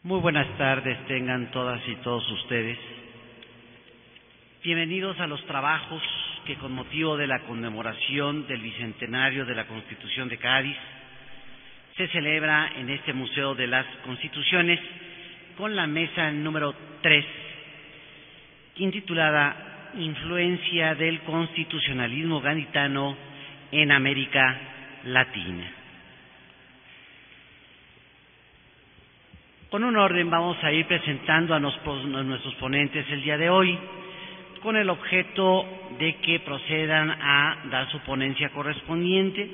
Muy buenas tardes tengan todas y todos ustedes. Bienvenidos a los trabajos que con motivo de la conmemoración del bicentenario de la Constitución de Cádiz se celebra en este Museo de las Constituciones con la mesa número 3, intitulada Influencia del constitucionalismo gaditano en América Latina. Con un orden vamos a ir presentando a nuestros ponentes el día de hoy, con el objeto de que procedan a dar su ponencia correspondiente,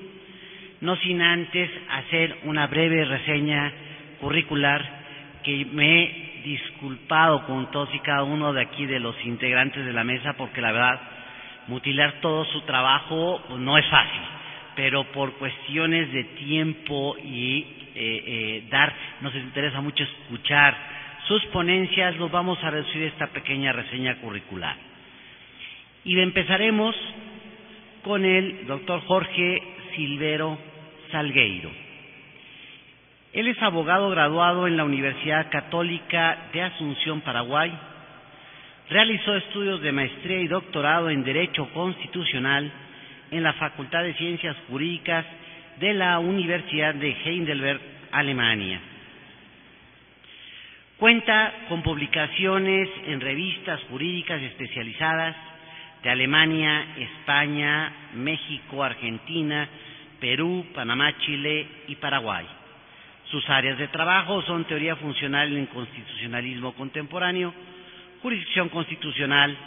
no sin antes hacer una breve reseña curricular que me he disculpado con todos y cada uno de aquí de los integrantes de la mesa, porque la verdad, mutilar todo su trabajo pues, no es fácil, pero por cuestiones de tiempo y nos interesa mucho escuchar sus ponencias, los vamos a reducir esta pequeña reseña curricular. Y empezaremos con el doctor Jorge Silvero Salgueiro. Él es abogado graduado en la Universidad Católica de Asunción, Paraguay. Realizó estudios de maestría y doctorado en Derecho Constitucional en la Facultad de Ciencias Jurídicas de la Universidad de Heidelberg, Alemania. Cuenta con publicaciones en revistas jurídicas especializadas de Alemania, España, México, Argentina, Perú, Panamá, Chile y Paraguay. Sus áreas de trabajo son teoría funcional en constitucionalismo contemporáneo, jurisdicción constitucional,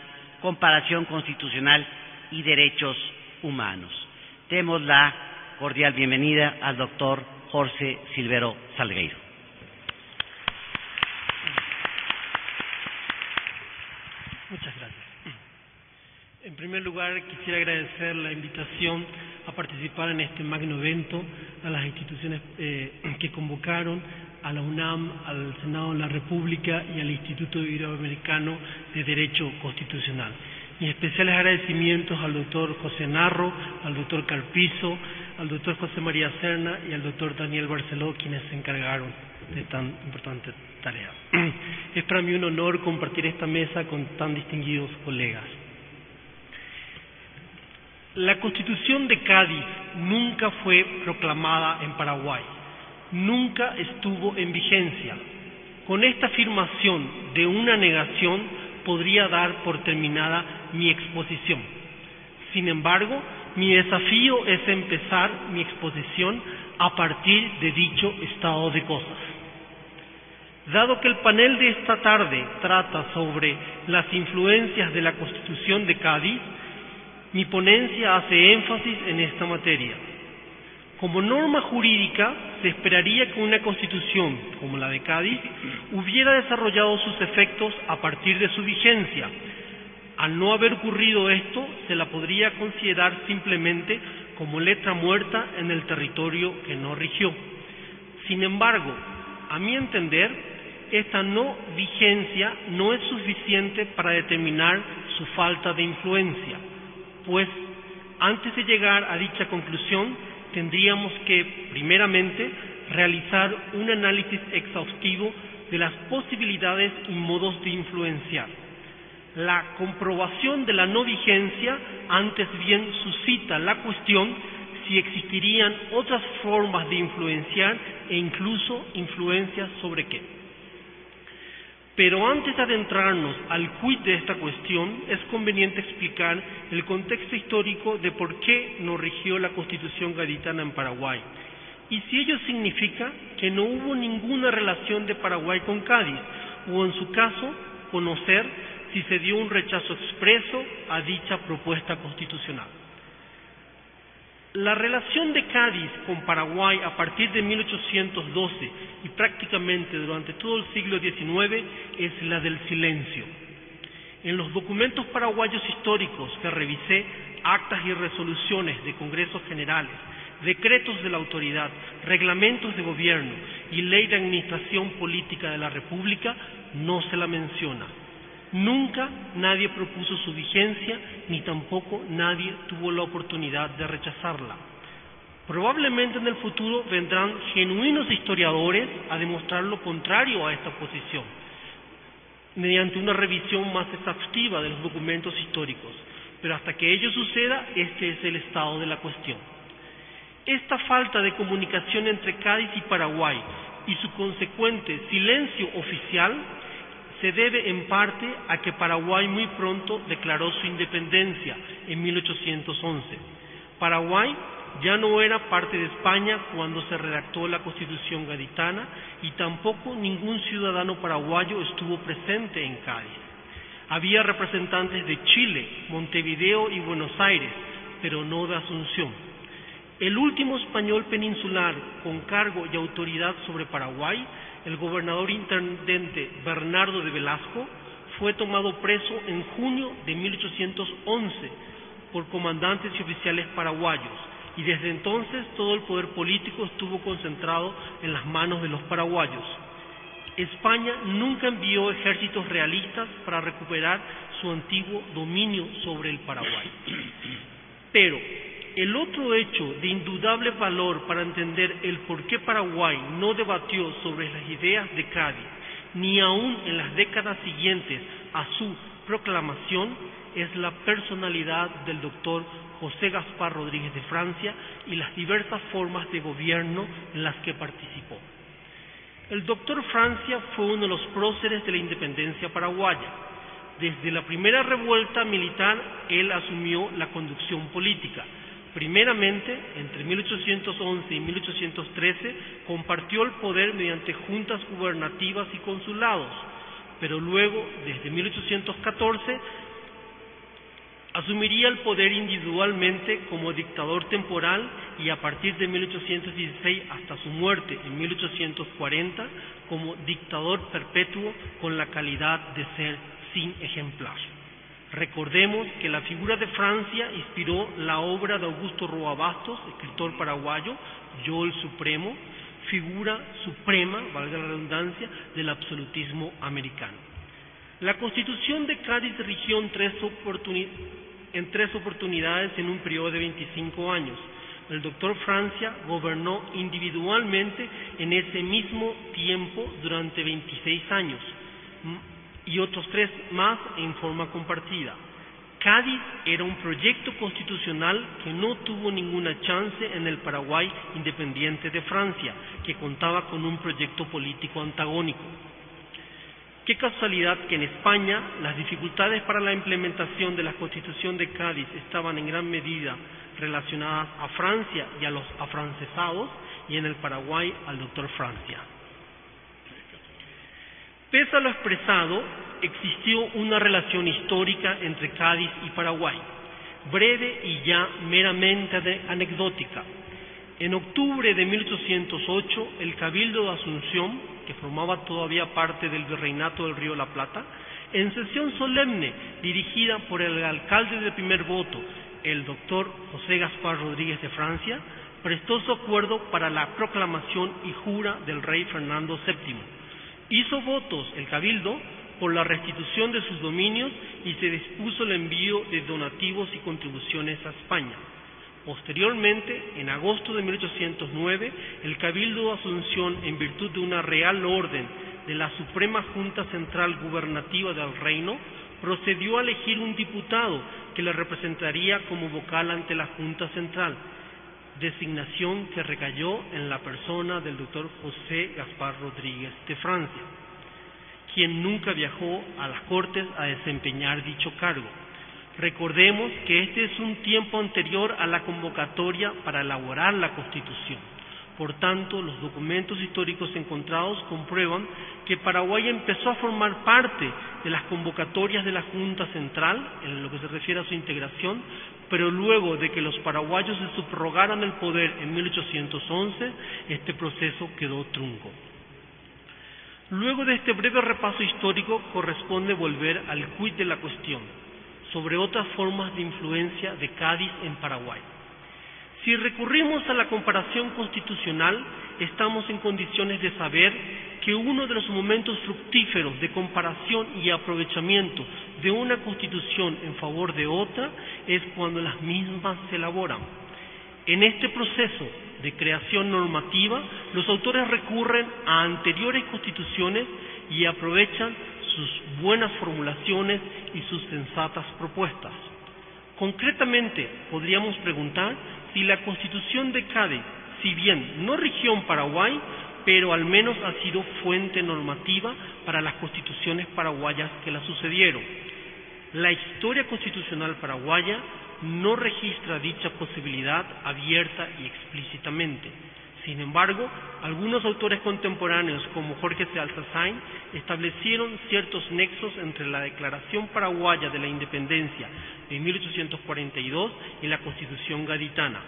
comparación constitucional y derechos humanos. Demos la cordial bienvenida al doctor Jorge Silvero Salgueiro. Muchas gracias. En primer lugar, quisiera agradecer la invitación a participar en este magno evento, a las instituciones que convocaron, a la UNAM, al Senado de la República y al Instituto Iberoamericano de Derecho Constitucional. Mis especiales agradecimientos al doctor José Narro, al doctor Carpizo, al doctor José María Serna y al doctor Daniel Barceló, quienes se encargaron de tan importante tarea. Es para mí un honor compartir esta mesa con tan distinguidos colegas. La Constitución de Cádiz nunca fue proclamada en Paraguay, nunca estuvo en vigencia. Con esta afirmación de una negación podría dar por terminada mi exposición. Sin embargo, mi desafío es empezar mi exposición a partir de dicho estado de cosas. Dado que el panel de esta tarde trata sobre las influencias de la Constitución de Cádiz, mi ponencia hace énfasis en esta materia. Como norma jurídica, se esperaría que una Constitución, como la de Cádiz, hubiera desarrollado sus efectos a partir de su vigencia. Al no haber ocurrido esto, se la podría considerar simplemente como letra muerta en el territorio que no rigió. Sin embargo, a mi entender, esta no vigencia no es suficiente para determinar su falta de influencia, pues antes de llegar a dicha conclusión, tendríamos que, primeramente, realizar un análisis exhaustivo de las posibilidades y modos de influenciar. La comprobación de la no vigencia antes bien suscita la cuestión si existirían otras formas de influenciar e incluso influencias sobre qué. Pero antes de adentrarnos al quid de esta cuestión, es conveniente explicar el contexto histórico de por qué no rigió la Constitución gaditana en Paraguay, y si ello significa que no hubo ninguna relación de Paraguay con Cádiz, o en su caso, conocer si se dio un rechazo expreso a dicha propuesta constitucional. La relación de Cádiz con Paraguay a partir de 1812 y prácticamente durante todo el siglo XIX es la del silencio. En los documentos paraguayos históricos que revisé, actas y resoluciones de congresos generales, decretos de la autoridad, reglamentos de gobierno y ley de administración política de la República, no se la menciona. Nunca nadie propuso su vigencia, ni tampoco nadie tuvo la oportunidad de rechazarla. Probablemente en el futuro vendrán genuinos historiadores a demostrar lo contrario a esta posición, mediante una revisión más exhaustiva de los documentos históricos, pero hasta que ello suceda, este es el estado de la cuestión. Esta falta de comunicación entre Cádiz y Paraguay y su consecuente silencio oficial se debe en parte a que Paraguay muy pronto declaró su independencia en 1811. Paraguay ya no era parte de España cuando se redactó la Constitución gaditana y tampoco ningún ciudadano paraguayo estuvo presente en Cádiz. Había representantes de Chile, Montevideo y Buenos Aires, pero no de Asunción. El último español peninsular con cargo y autoridad sobre Paraguay, el gobernador intendente Bernardo de Velasco, fue tomado preso en junio de 1811 por comandantes y oficiales paraguayos, y desde entonces todo el poder político estuvo concentrado en las manos de los paraguayos. España nunca envió ejércitos realistas para recuperar su antiguo dominio sobre el Paraguay. Pero el otro hecho de indudable valor para entender el por qué Paraguay no debatió sobre las ideas de Cádiz, ni aun en las décadas siguientes a su proclamación, es la personalidad del doctor José Gaspar Rodríguez de Francia y las diversas formas de gobierno en las que participó. El doctor Francia fue uno de los próceres de la independencia paraguaya. Desde la primera revuelta militar, él asumió la conducción política. Primeramente, entre 1811 y 1813, compartió el poder mediante juntas gubernativas y consulados, pero luego, desde 1814, asumiría el poder individualmente como dictador temporal y a partir de 1816 hasta su muerte en 1840 como dictador perpetuo con la calidad de ser sin ejemplar. Recordemos que la figura de Francia inspiró la obra de Augusto Roa Bastos, escritor paraguayo, Yo el Supremo, figura suprema, valga la redundancia, del absolutismo americano. La Constitución de Cádiz rigió en tres oportunidades en un periodo de 25 años. El doctor Francia gobernó individualmente en ese mismo tiempo durante 26 años y otros 3 más en forma compartida. Cádiz era un proyecto constitucional que no tuvo ninguna chance en el Paraguay independiente de Francia, que contaba con un proyecto político antagónico. Qué casualidad que en España las dificultades para la implementación de la Constitución de Cádiz estaban en gran medida relacionadas a Francia y a los afrancesados, y en el Paraguay al doctor Francia. Pese a lo expresado, existió una relación histórica entre Cádiz y Paraguay, breve y ya meramente anecdótica. En octubre de 1808, el Cabildo de Asunción, que formaba todavía parte del Virreinato del Río de la Plata, en sesión solemne dirigida por el alcalde de primer voto, el doctor José Gaspar Rodríguez de Francia, prestó su acuerdo para la proclamación y jura del rey Fernando VII. Hizo votos el Cabildo por la restitución de sus dominios y se dispuso el envío de donativos y contribuciones a España. Posteriormente, en agosto de 1809, el Cabildo de Asunción, en virtud de una real orden de la Suprema Junta Central Gubernativa del Reino, procedió a elegir un diputado que le representaría como vocal ante la Junta Central, designación que recayó en la persona del doctor José Gaspar Rodríguez de Francia, quien nunca viajó a las Cortes a desempeñar dicho cargo. Recordemos que este es un tiempo anterior a la convocatoria para elaborar la Constitución. Por tanto, los documentos históricos encontrados comprueban que Paraguay empezó a formar parte de las convocatorias de la Junta Central, en lo que se refiere a su integración, pero luego de que los paraguayos se subrogaran el poder en 1811, este proceso quedó trunco. Luego de este breve repaso histórico, corresponde volver al quid de la cuestión, sobre otras formas de influencia de Cádiz en Paraguay. Si recurrimos a la comparación constitucional, estamos en condiciones de saber que uno de los momentos fructíferos de comparación y aprovechamiento de una constitución en favor de otra es cuando las mismas se elaboran. En este proceso de creación normativa, los autores recurren a anteriores constituciones y aprovechan sus buenas formulaciones y sus sensatas propuestas. Concretamente, podríamos preguntar si la Constitución de Cádiz, si bien no rigió en Paraguay, pero al menos ha sido fuente normativa para las constituciones paraguayas que la sucedieron. La historia constitucional paraguaya no registra dicha posibilidad abierta y explícitamente. Sin embargo, algunos autores contemporáneos, como Jorge C. Alzasain, establecieron ciertos nexos entre la Declaración Paraguaya de la Independencia de 1842 y la Constitución Gaditana.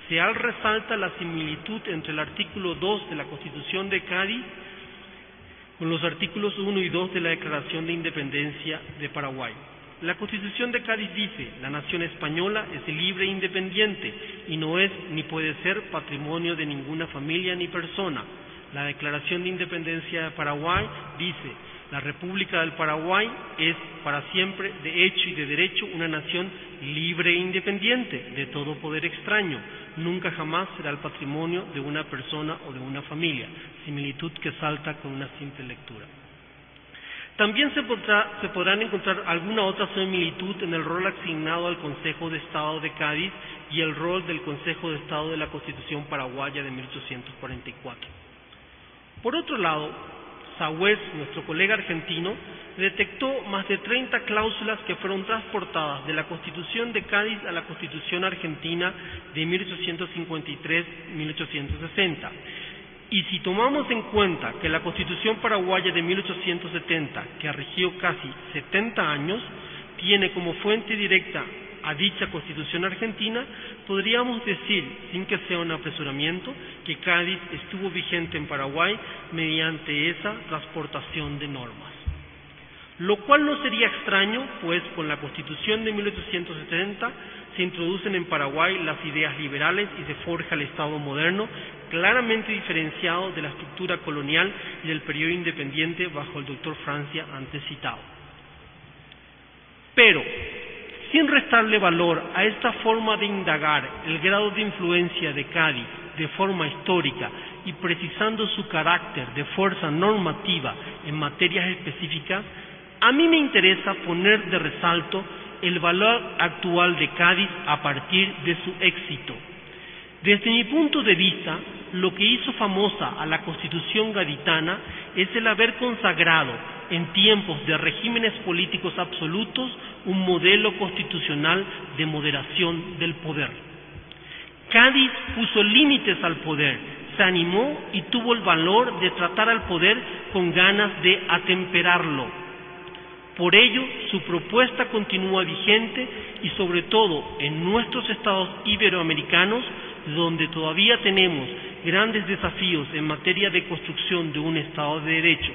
Seal resalta la similitud entre el artículo 2 de la Constitución de Cádiz con los artículos 1 y 2 de la Declaración de Independencia de Paraguay. La Constitución de Cádiz dice: la nación española es libre e independiente y no es ni puede ser patrimonio de ninguna familia ni persona. La Declaración de Independencia de Paraguay dice: la República del Paraguay es para siempre, de hecho y de derecho, una nación libre e independiente de todo poder extraño. Nunca jamás será el patrimonio de una persona o de una familia. Similitud que salta con una simple lectura. También se podrán encontrar alguna otra similitud en el rol asignado al Consejo de Estado de Cádiz y el rol del Consejo de Estado de la Constitución Paraguaya de 1844. Por otro lado, Sagüez, nuestro colega argentino, detectó más de 30 cláusulas que fueron transportadas de la Constitución de Cádiz a la Constitución argentina de 1853-1860. Y si tomamos en cuenta que la Constitución paraguaya de 1870, que rigió casi 70 años, tiene como fuente directa a dicha Constitución argentina, podríamos decir, sin que sea un apresuramiento, que Cádiz estuvo vigente en Paraguay mediante esa transportación de normas. Lo cual no sería extraño, pues con la Constitución de 1870 se introducen en Paraguay las ideas liberales y se forja el Estado moderno, claramente diferenciado de la estructura colonial y del periodo independiente bajo el doctor Francia antes citado. Pero, sin restarle valor a esta forma de indagar el grado de influencia de Cádiz de forma histórica y precisando su carácter de fuerza normativa en materias específicas, a mí me interesa poner de resalto el valor actual de Cádiz a partir de su éxito. Desde mi punto de vista, lo que hizo famosa a la Constitución gaditana es el haber consagrado en tiempos de regímenes políticos absolutos un modelo constitucional de moderación del poder. Cádiz puso límites al poder, se animó y tuvo el valor de tratar al poder con ganas de atemperarlo. Por ello, su propuesta continúa vigente y sobre todo en nuestros estados iberoamericanos, donde todavía tenemos grandes desafíos en materia de construcción de un Estado de Derecho.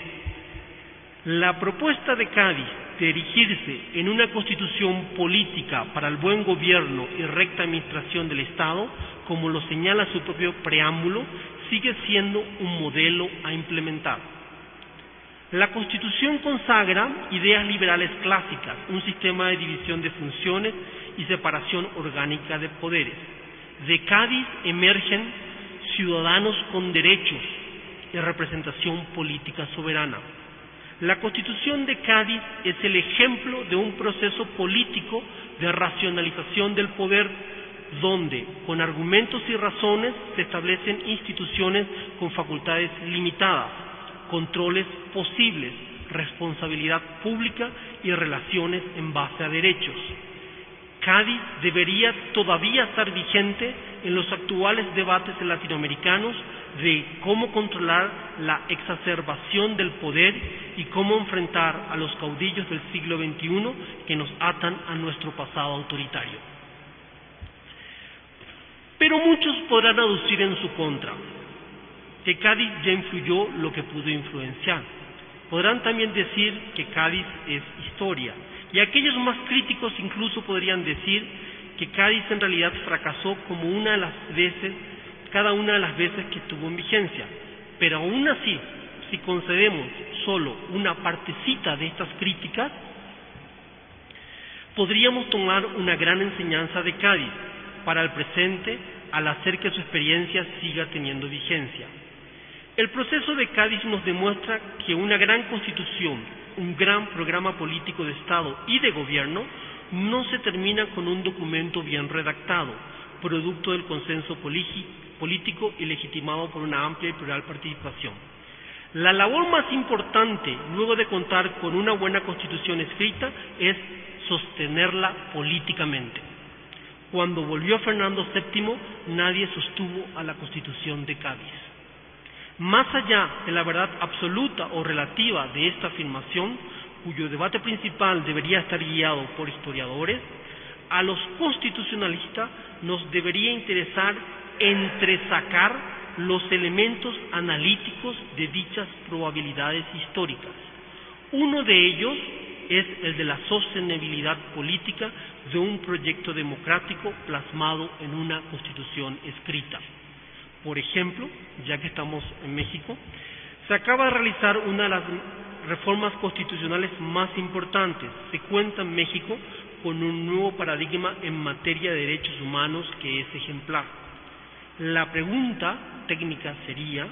La propuesta de Cádiz de erigirse en una constitución política para el buen gobierno y recta administración del Estado, como lo señala su propio preámbulo, sigue siendo un modelo a implementar. La Constitución consagra ideas liberales clásicas, un sistema de división de funciones y separación orgánica de poderes. De Cádiz emergen ciudadanos con derechos y representación política soberana. La Constitución de Cádiz es el ejemplo de un proceso político de racionalización del poder, donde, con argumentos y razones, se establecen instituciones con facultades limitadas, controles posibles, responsabilidad pública y relaciones en base a derechos. Cádiz debería todavía estar vigente en los actuales debates latinoamericanos de cómo controlar la exacerbación del poder y cómo enfrentar a los caudillos del siglo XXI que nos atan a nuestro pasado autoritario. Pero muchos podrán aducir en su contra que Cádiz ya influyó lo que pudo influenciar. Podrán también decir que Cádiz es historia, y aquellos más críticos incluso podrían decir que Cádiz en realidad fracasó como cada una de las veces que estuvo en vigencia. Pero aún así, si concedemos solo una partecita de estas críticas, podríamos tomar una gran enseñanza de Cádiz para el presente al hacer que su experiencia siga teniendo vigencia. El proceso de Cádiz nos demuestra que una gran constitución, un gran programa político de Estado y de gobierno no se termina con un documento bien redactado, producto del consenso político y legitimado por una amplia y plural participación. La labor más importante, luego de contar con una buena constitución escrita, es sostenerla políticamente. Cuando volvió Fernando VII, nadie sostuvo a la Constitución de Cádiz. Más allá de la verdad absoluta o relativa de esta afirmación, cuyo debate principal debería estar guiado por historiadores, a los constitucionalistas nos debería interesar entresacar los elementos analíticos de dichas probabilidades históricas. Uno de ellos es el de la sostenibilidad política de un proyecto democrático plasmado en una constitución escrita. Por ejemplo, ya que estamos en México, se acaba de realizar una de las reformas constitucionales más importantes. Se cuenta en México con un nuevo paradigma en materia de derechos humanos que es ejemplar. La pregunta técnica sería: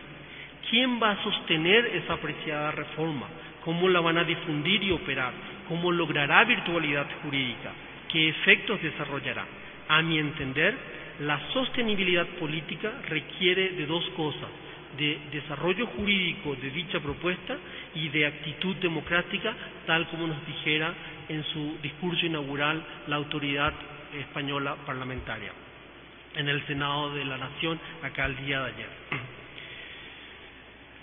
¿quién va a sostener esa apreciada reforma? ¿Cómo la van a difundir y operar? ¿Cómo logrará virtualidad jurídica? ¿Qué efectos desarrollará? A mi entender, la sostenibilidad política requiere de dos cosas: de desarrollo jurídico de dicha propuesta y de actitud democrática, tal como nos dijera en su discurso inaugural la autoridad española parlamentaria en el Senado de la Nación acá el día de ayer.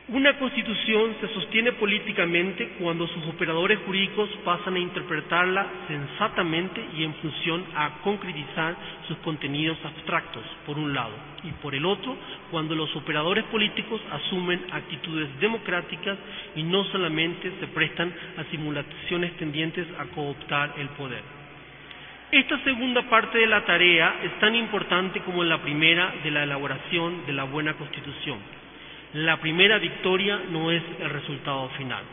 Una constitución se sostiene políticamente cuando sus operadores jurídicos pasan a interpretarla sensatamente y en función a concretizar sus contenidos abstractos, por un lado, y por el otro, cuando los operadores políticos asumen actitudes democráticas y no solamente se prestan a simulaciones tendientes a cooptar el poder. Esta segunda parte de la tarea es tan importante como la primera de la elaboración de la buena constitución. La primera victoria no es el resultado final.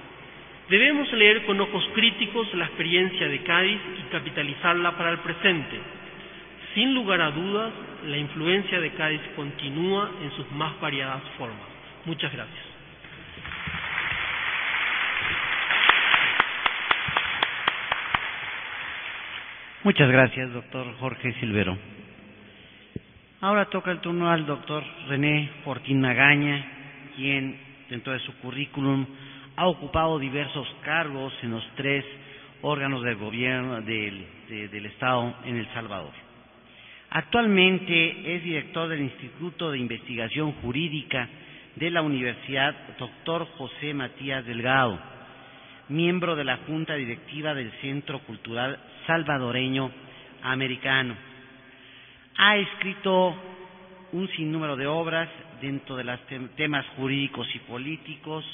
Debemos leer con ojos críticos la experiencia de Cádiz y capitalizarla para el presente. Sin lugar a dudas, la influencia de Cádiz continúa en sus más variadas formas. Muchas gracias. Muchas gracias, doctor Jorge Silvero. Ahora toca el turno al doctor René Fortín Magaña, quien dentro de su currículum ha ocupado diversos cargos en los 3 órganos del gobierno del Estado en El Salvador. Actualmente es director del Instituto de Investigación Jurídica de la Universidad Dr. José Matías Delgado, miembro de la Junta Directiva del Centro Cultural Salvadoreño Americano. Ha escrito un sinnúmero de obras dentro de los temas jurídicos y políticos,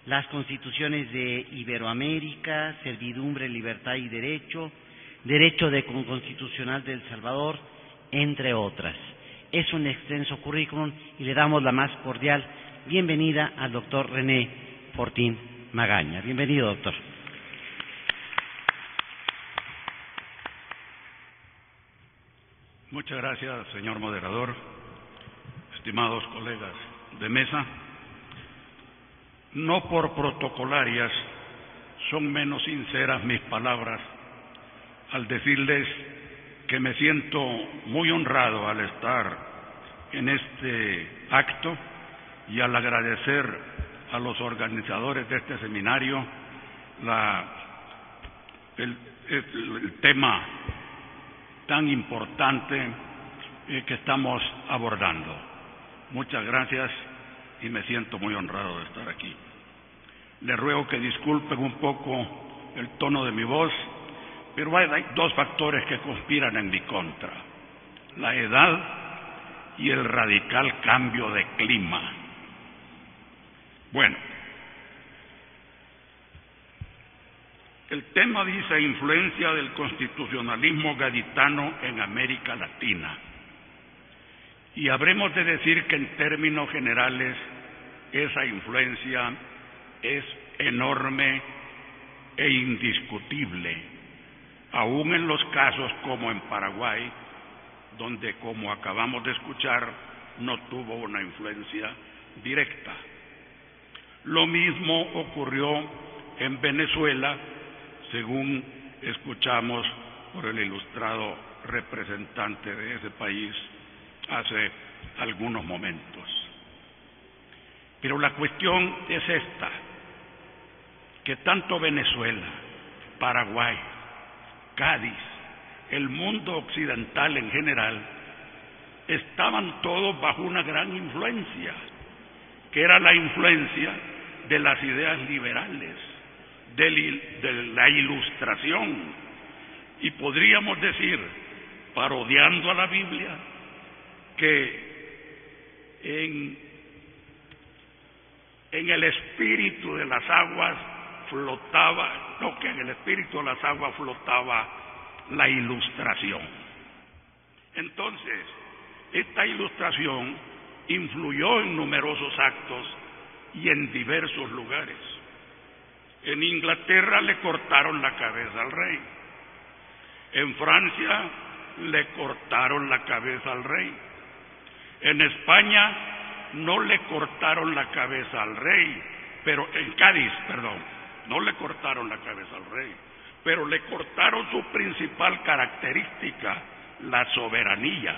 las constituciones de Iberoamérica, servidumbre, libertad y derecho, derecho constitucional de El Salvador, entre otras. Es un extenso currículum y le damos la más cordial bienvenida al doctor René Fortín Magaña. Bienvenido, doctor. Muchas gracias, señor moderador, estimados colegas de mesa. No por protocolarias son menos sinceras mis palabras al decirles que me siento muy honrado al estar en este acto y al agradecer a los organizadores de este seminario el tema tan importante que estamos abordando. Muchas gracias y me siento muy honrado de estar aquí. Les ruego que disculpen un poco el tono de mi voz, pero hay 2 factores que conspiran en mi contra: la edad y el radical cambio de clima. Bueno, el tema dice influencia del constitucionalismo gaditano en América Latina. Y habremos de decir que en términos generales esa influencia es enorme e indiscutible, aún en los casos como en Paraguay, donde, como acabamos de escuchar, no tuvo una influencia directa. Lo mismo ocurrió en Venezuela, según escuchamos por el ilustrado representante de ese país hace algunos momentos. Pero la cuestión es esta, que tanto Venezuela, Paraguay, Cádiz, el mundo occidental en general, estaban todos bajo una gran influencia, que era la influencia de las ideas liberales, de la Ilustración, y podríamos decir, parodiando a la Biblia, que en el espíritu de las aguas flotaba la Ilustración. Entonces, esta Ilustración influyó en numerosos actos y en diversos lugares. En Inglaterra le cortaron la cabeza al rey. En Francia le cortaron la cabeza al rey. En España no le cortaron la cabeza al rey, pero en Cádiz, no le cortaron la cabeza al rey, pero le cortaron su principal característica, la soberanía.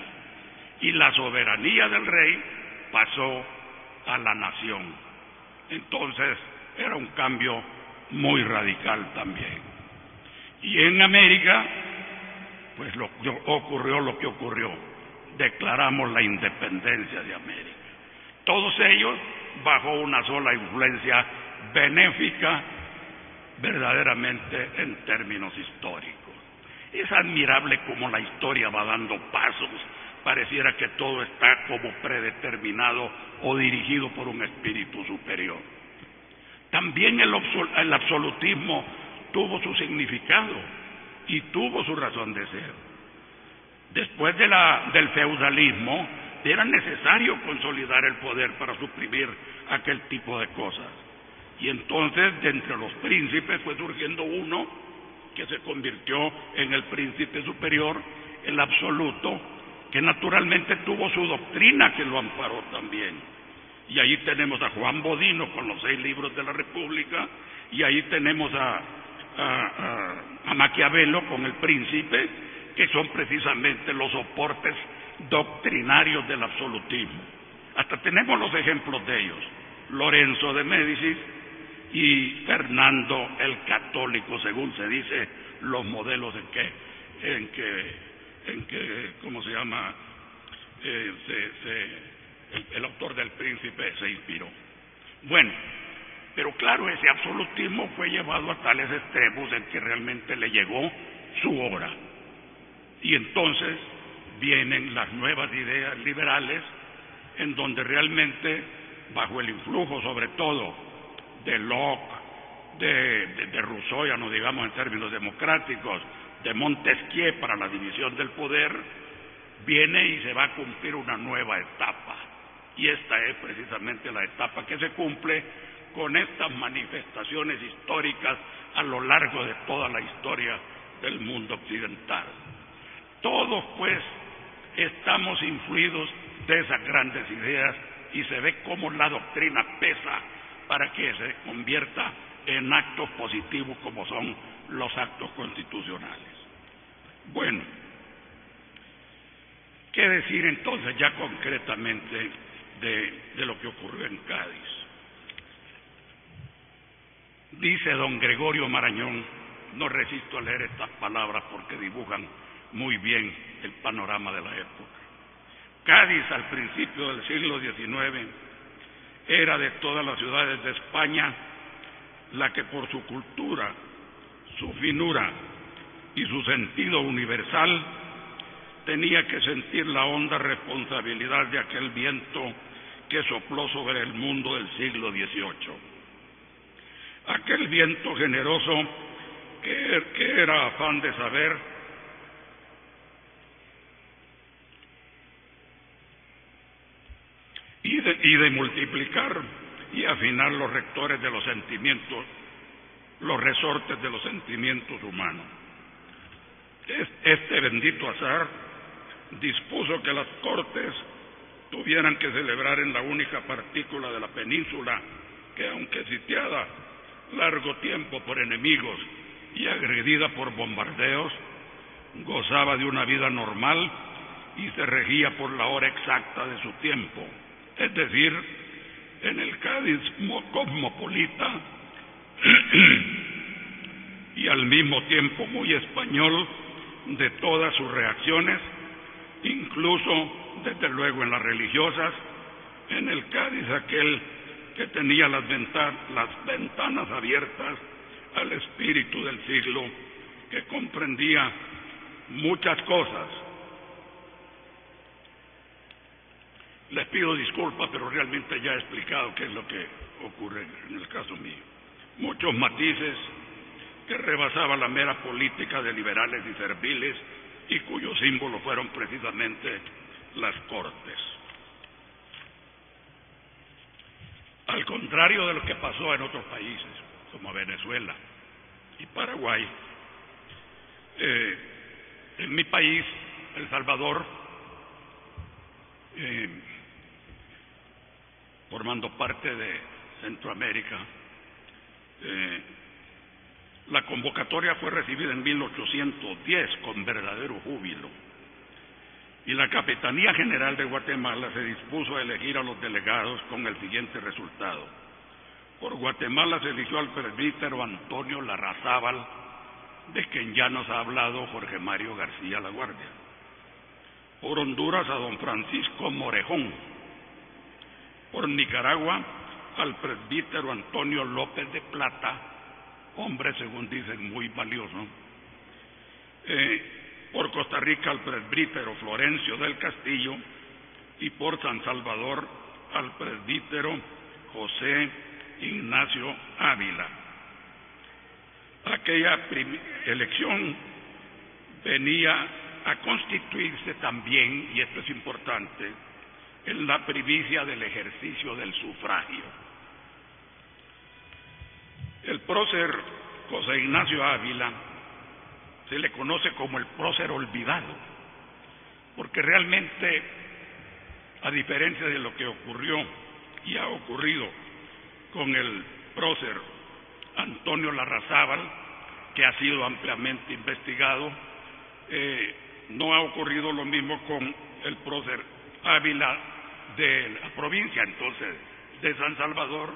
Y la soberanía del rey pasó a la nación. Entonces era un cambio muy radical también. Y en América, pues ocurrió lo que ocurrió. Declaramos la independencia de América. Todos ellos bajo una sola influencia benéfica, verdaderamente en términos históricos. Es admirable cómo la historia va dando pasos. Pareciera que todo está como predeterminado o dirigido por un espíritu superior. También el absolutismo tuvo su significado y tuvo su razón de ser. Después del feudalismo era necesario consolidar el poder para suprimir aquel tipo de cosas. Y entonces, de entre los príncipes fue surgiendo uno que se convirtió en el príncipe superior, el absoluto, que naturalmente tuvo su doctrina que lo amparó también. Y ahí tenemos a Juan Bodino con los 6 libros de la República, y ahí tenemos a Maquiavelo con el Príncipe, que son precisamente los soportes doctrinarios del absolutismo. Hasta tenemos los ejemplos de ellos: Lorenzo de Médicis y Fernando el Católico, según se dice, los modelos en que ¿cómo se llama? El autor del Príncipe se inspiró. Bueno, pero claro, ese absolutismo fue llevado a tales extremos en que realmente le llegó su hora. Y entonces vienen las nuevas ideas liberales, en donde realmente, bajo el influjo sobre todo de Locke, de Rousseau, ya no digamos en términos democráticos, de Montesquieu para la división del poder, viene y se va a cumplir una nueva etapa. Y esta es precisamente la etapa que se cumple con estas manifestaciones históricas a lo largo de toda la historia del mundo occidental. Todos, pues, estamos influidos de esas grandes ideas, y se ve cómo la doctrina pesa para que se convierta en actos positivos como son los actos constitucionales. Bueno, ¿qué decir entonces ya concretamente de lo que ocurrió en Cádiz? Dice don Gregorio Marañón, no resisto a leer estas palabras porque dibujan muy bien el panorama de la época. Cádiz, al principio del siglo XIX, era de todas las ciudades de España la que por su cultura, su finura y su sentido universal tenía que sentir la honda responsabilidad de aquel viento que sopló sobre el mundo del siglo XVIII. Aquel viento generoso que era afán de saber y de multiplicar y afinar los rectores de los sentimientos, los resortes de los sentimientos humanos. Este bendito azar dispuso que las Cortes tuvieran que celebrar en la única partícula de la península que, aunque sitiada largo tiempo por enemigos y agredida por bombardeos, gozaba de una vida normal y se regía por la hora exacta de su tiempo, es decir, en el Cádiz cosmopolita y al mismo tiempo muy español de todas sus reacciones, incluso desde luego en las religiosas, en el Cádiz aquel que tenía las ventanas abiertas al espíritu del siglo, que comprendía muchas cosas. Les pido disculpas, pero realmente ya he explicado qué es lo que ocurre en el caso mío. Muchos matices que rebasaban la mera política de liberales y serviles y cuyos símbolos fueron precisamente las Cortes. Al contrario de lo que pasó en otros países, como Venezuela y Paraguay, en mi país, El Salvador, formando parte de Centroamérica, la convocatoria fue recibida en 1810 con verdadero júbilo, y la Capitanía General de Guatemala se dispuso a elegir a los delegados con el siguiente resultado. Por Guatemala se eligió al presbítero Antonio Larrazábal, de quien ya nos ha hablado Jorge Mario García Laguardia. Por Honduras a don Francisco Morejón. Por Nicaragua al presbítero Antonio López de Plata, hombre, según dicen, muy valioso. Por Costa Rica al presbítero Florencio del Castillo, y por San Salvador al presbítero José Ignacio Ávila. Aquella elección venía a constituirse también, y esto es importante, en la primicia del ejercicio del sufragio. El prócer José Ignacio Ávila se le conoce como el prócer olvidado, porque realmente, a diferencia de lo que ocurrió y ha ocurrido con el prócer Antonio Larrazábal, que ha sido ampliamente investigado, no ha ocurrido lo mismo con el prócer Ávila de la provincia entonces de San Salvador,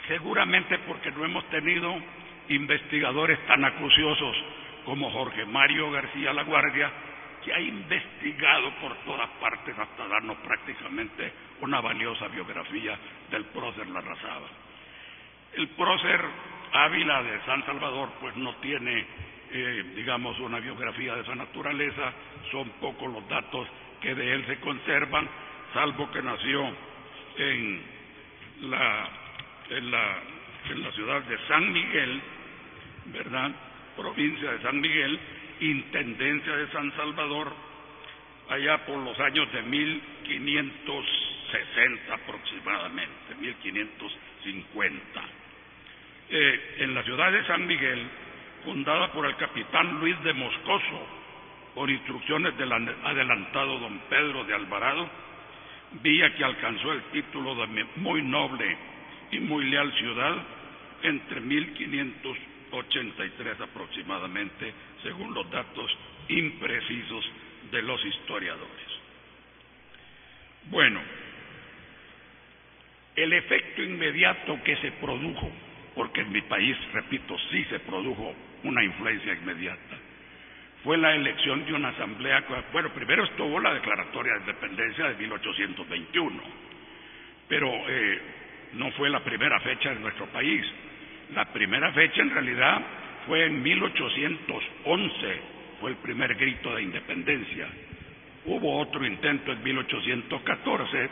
seguramente porque no hemos tenido investigadores tan acuciosos como Jorge Mario García Laguardia, que ha investigado por todas partes hasta darnos prácticamente una valiosa biografía del prócer Larrazábal. El prócer Ávila de San Salvador pues no tiene, digamos, una biografía de esa naturaleza. Son pocos los datos que de él se conservan, salvo que nació en la ciudad de San Miguel, ¿verdad?, provincia de San Miguel, intendencia de San Salvador, allá por los años de 1560 aproximadamente, 1550. En la ciudad de San Miguel, fundada por el capitán Luis de Moscoso, por instrucciones del adelantado don Pedro de Alvarado, villa que alcanzó el título de muy noble y muy leal ciudad entre 1583 aproximadamente, según los datos imprecisos de los historiadores. Bueno, el efecto inmediato que se produjo, porque en mi país, repito, sí se produjo una influencia inmediata, fue la elección de una asamblea. Bueno, primero estuvo la declaratoria de independencia de 1821, pero no fue la primera fecha en nuestro país. La primera fecha en realidad fue en 1811, fue el primer grito de independencia. Hubo otro intento en 1814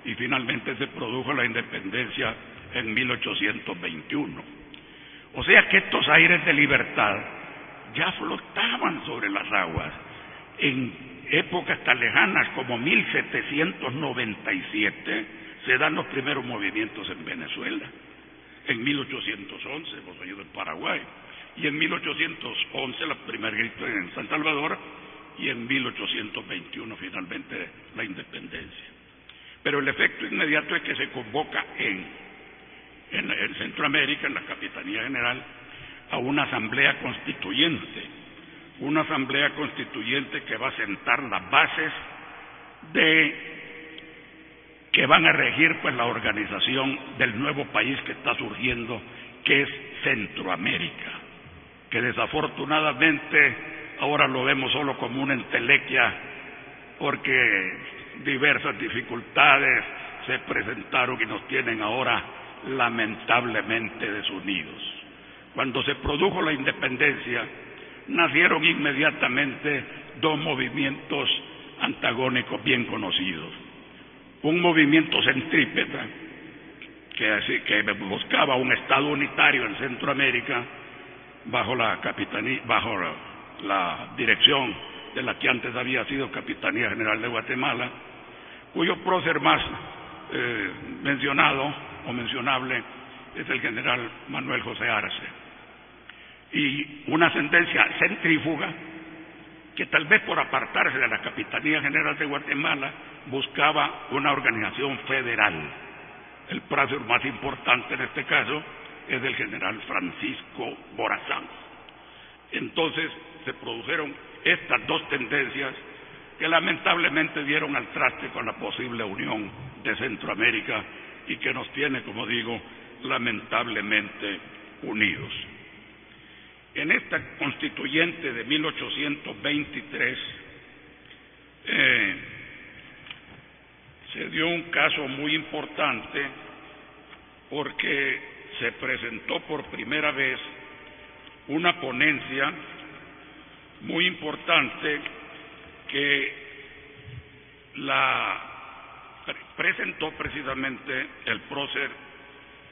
y finalmente se produjo la independencia en 1821. O sea que estos aires de libertad ya flotaban sobre las aguas en épocas tan lejanas como 1797. Se dan los primeros movimientos en Venezuela. En 1811 en Paraguay, y en 1811 el primer grito en San Salvador, y en 1821 finalmente la independencia. Pero el efecto inmediato es que se convoca en Centroamérica, en la Capitanía General, a una asamblea constituyente que va a sentar las bases que van a regir pues la organización del nuevo país que está surgiendo, que es Centroamérica, que desafortunadamente ahora lo vemos solo como una entelequia porque diversas dificultades se presentaron y nos tienen ahora lamentablemente desunidos. Cuando se produjo la independencia, nacieron inmediatamente dos movimientos antagónicos bien conocidos. Un movimiento centrípeta que buscaba un Estado unitario en Centroamérica bajo la dirección de la que antes había sido Capitanía General de Guatemala, cuyo prócer más mencionado o mencionable es el general Manuel José Arce, y una ascendencia centrífuga que tal vez por apartarse de la Capitanía General de Guatemala buscaba una organización federal. El prócer más importante en este caso es el general Francisco Morazán. Entonces se produjeron estas dos tendencias que lamentablemente dieron al traste con la posible unión de Centroamérica y que nos tiene, como digo, lamentablemente unidos. En esta constituyente de 1823 se dio un caso muy importante porque se presentó por primera vez una ponencia muy importante que la presentó precisamente el prócer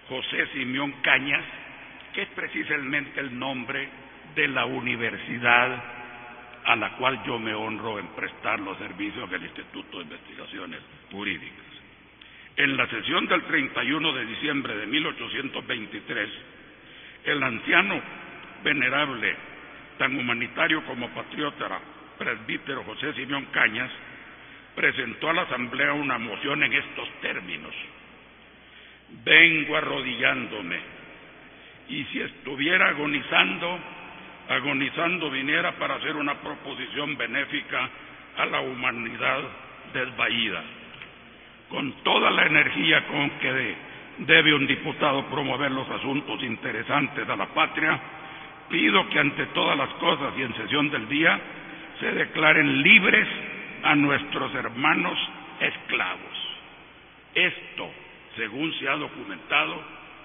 José Simeón Cañas, que es precisamente el nombre de la universidad a la cual yo me honro en prestar los servicios del Instituto de Investigaciones Jurídicas. En la sesión del 31 de diciembre de 1823, el anciano venerable, tan humanitario como patriota, presbítero José Simeón Cañas, presentó a la Asamblea una moción en estos términos: vengo arrodillándome, y si estuviera agonizando viniera para hacer una proposición benéfica a la humanidad desvaída. Con toda la energía con que debe un diputado promover los asuntos interesantes a la patria, pido que ante todas las cosas y en sesión del día se declaren libres a nuestros hermanos esclavos. Esto, según se ha documentado,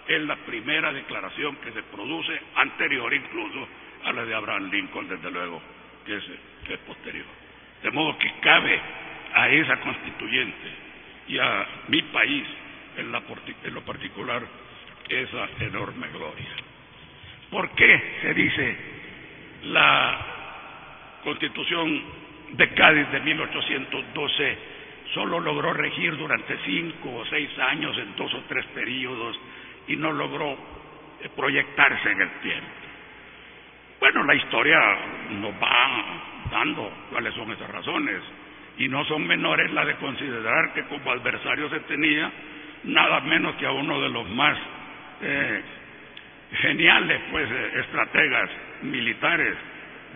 es la primera declaración que se produce, anterior incluso a la de Abraham Lincoln, desde luego, que es posterior. De modo que cabe a esa constituyente y a mi país en lo particular esa enorme gloria. ¿Por qué se dice la Constitución de Cádiz de 1812 solo logró regir durante 5 o 6 años en 2 o 3 períodos y no logró proyectarse en el tiempo? Bueno, la historia nos va dando cuáles son esas razones, y no son menores la de considerar que como adversario se tenía nada menos que a uno de los más geniales estrategas militares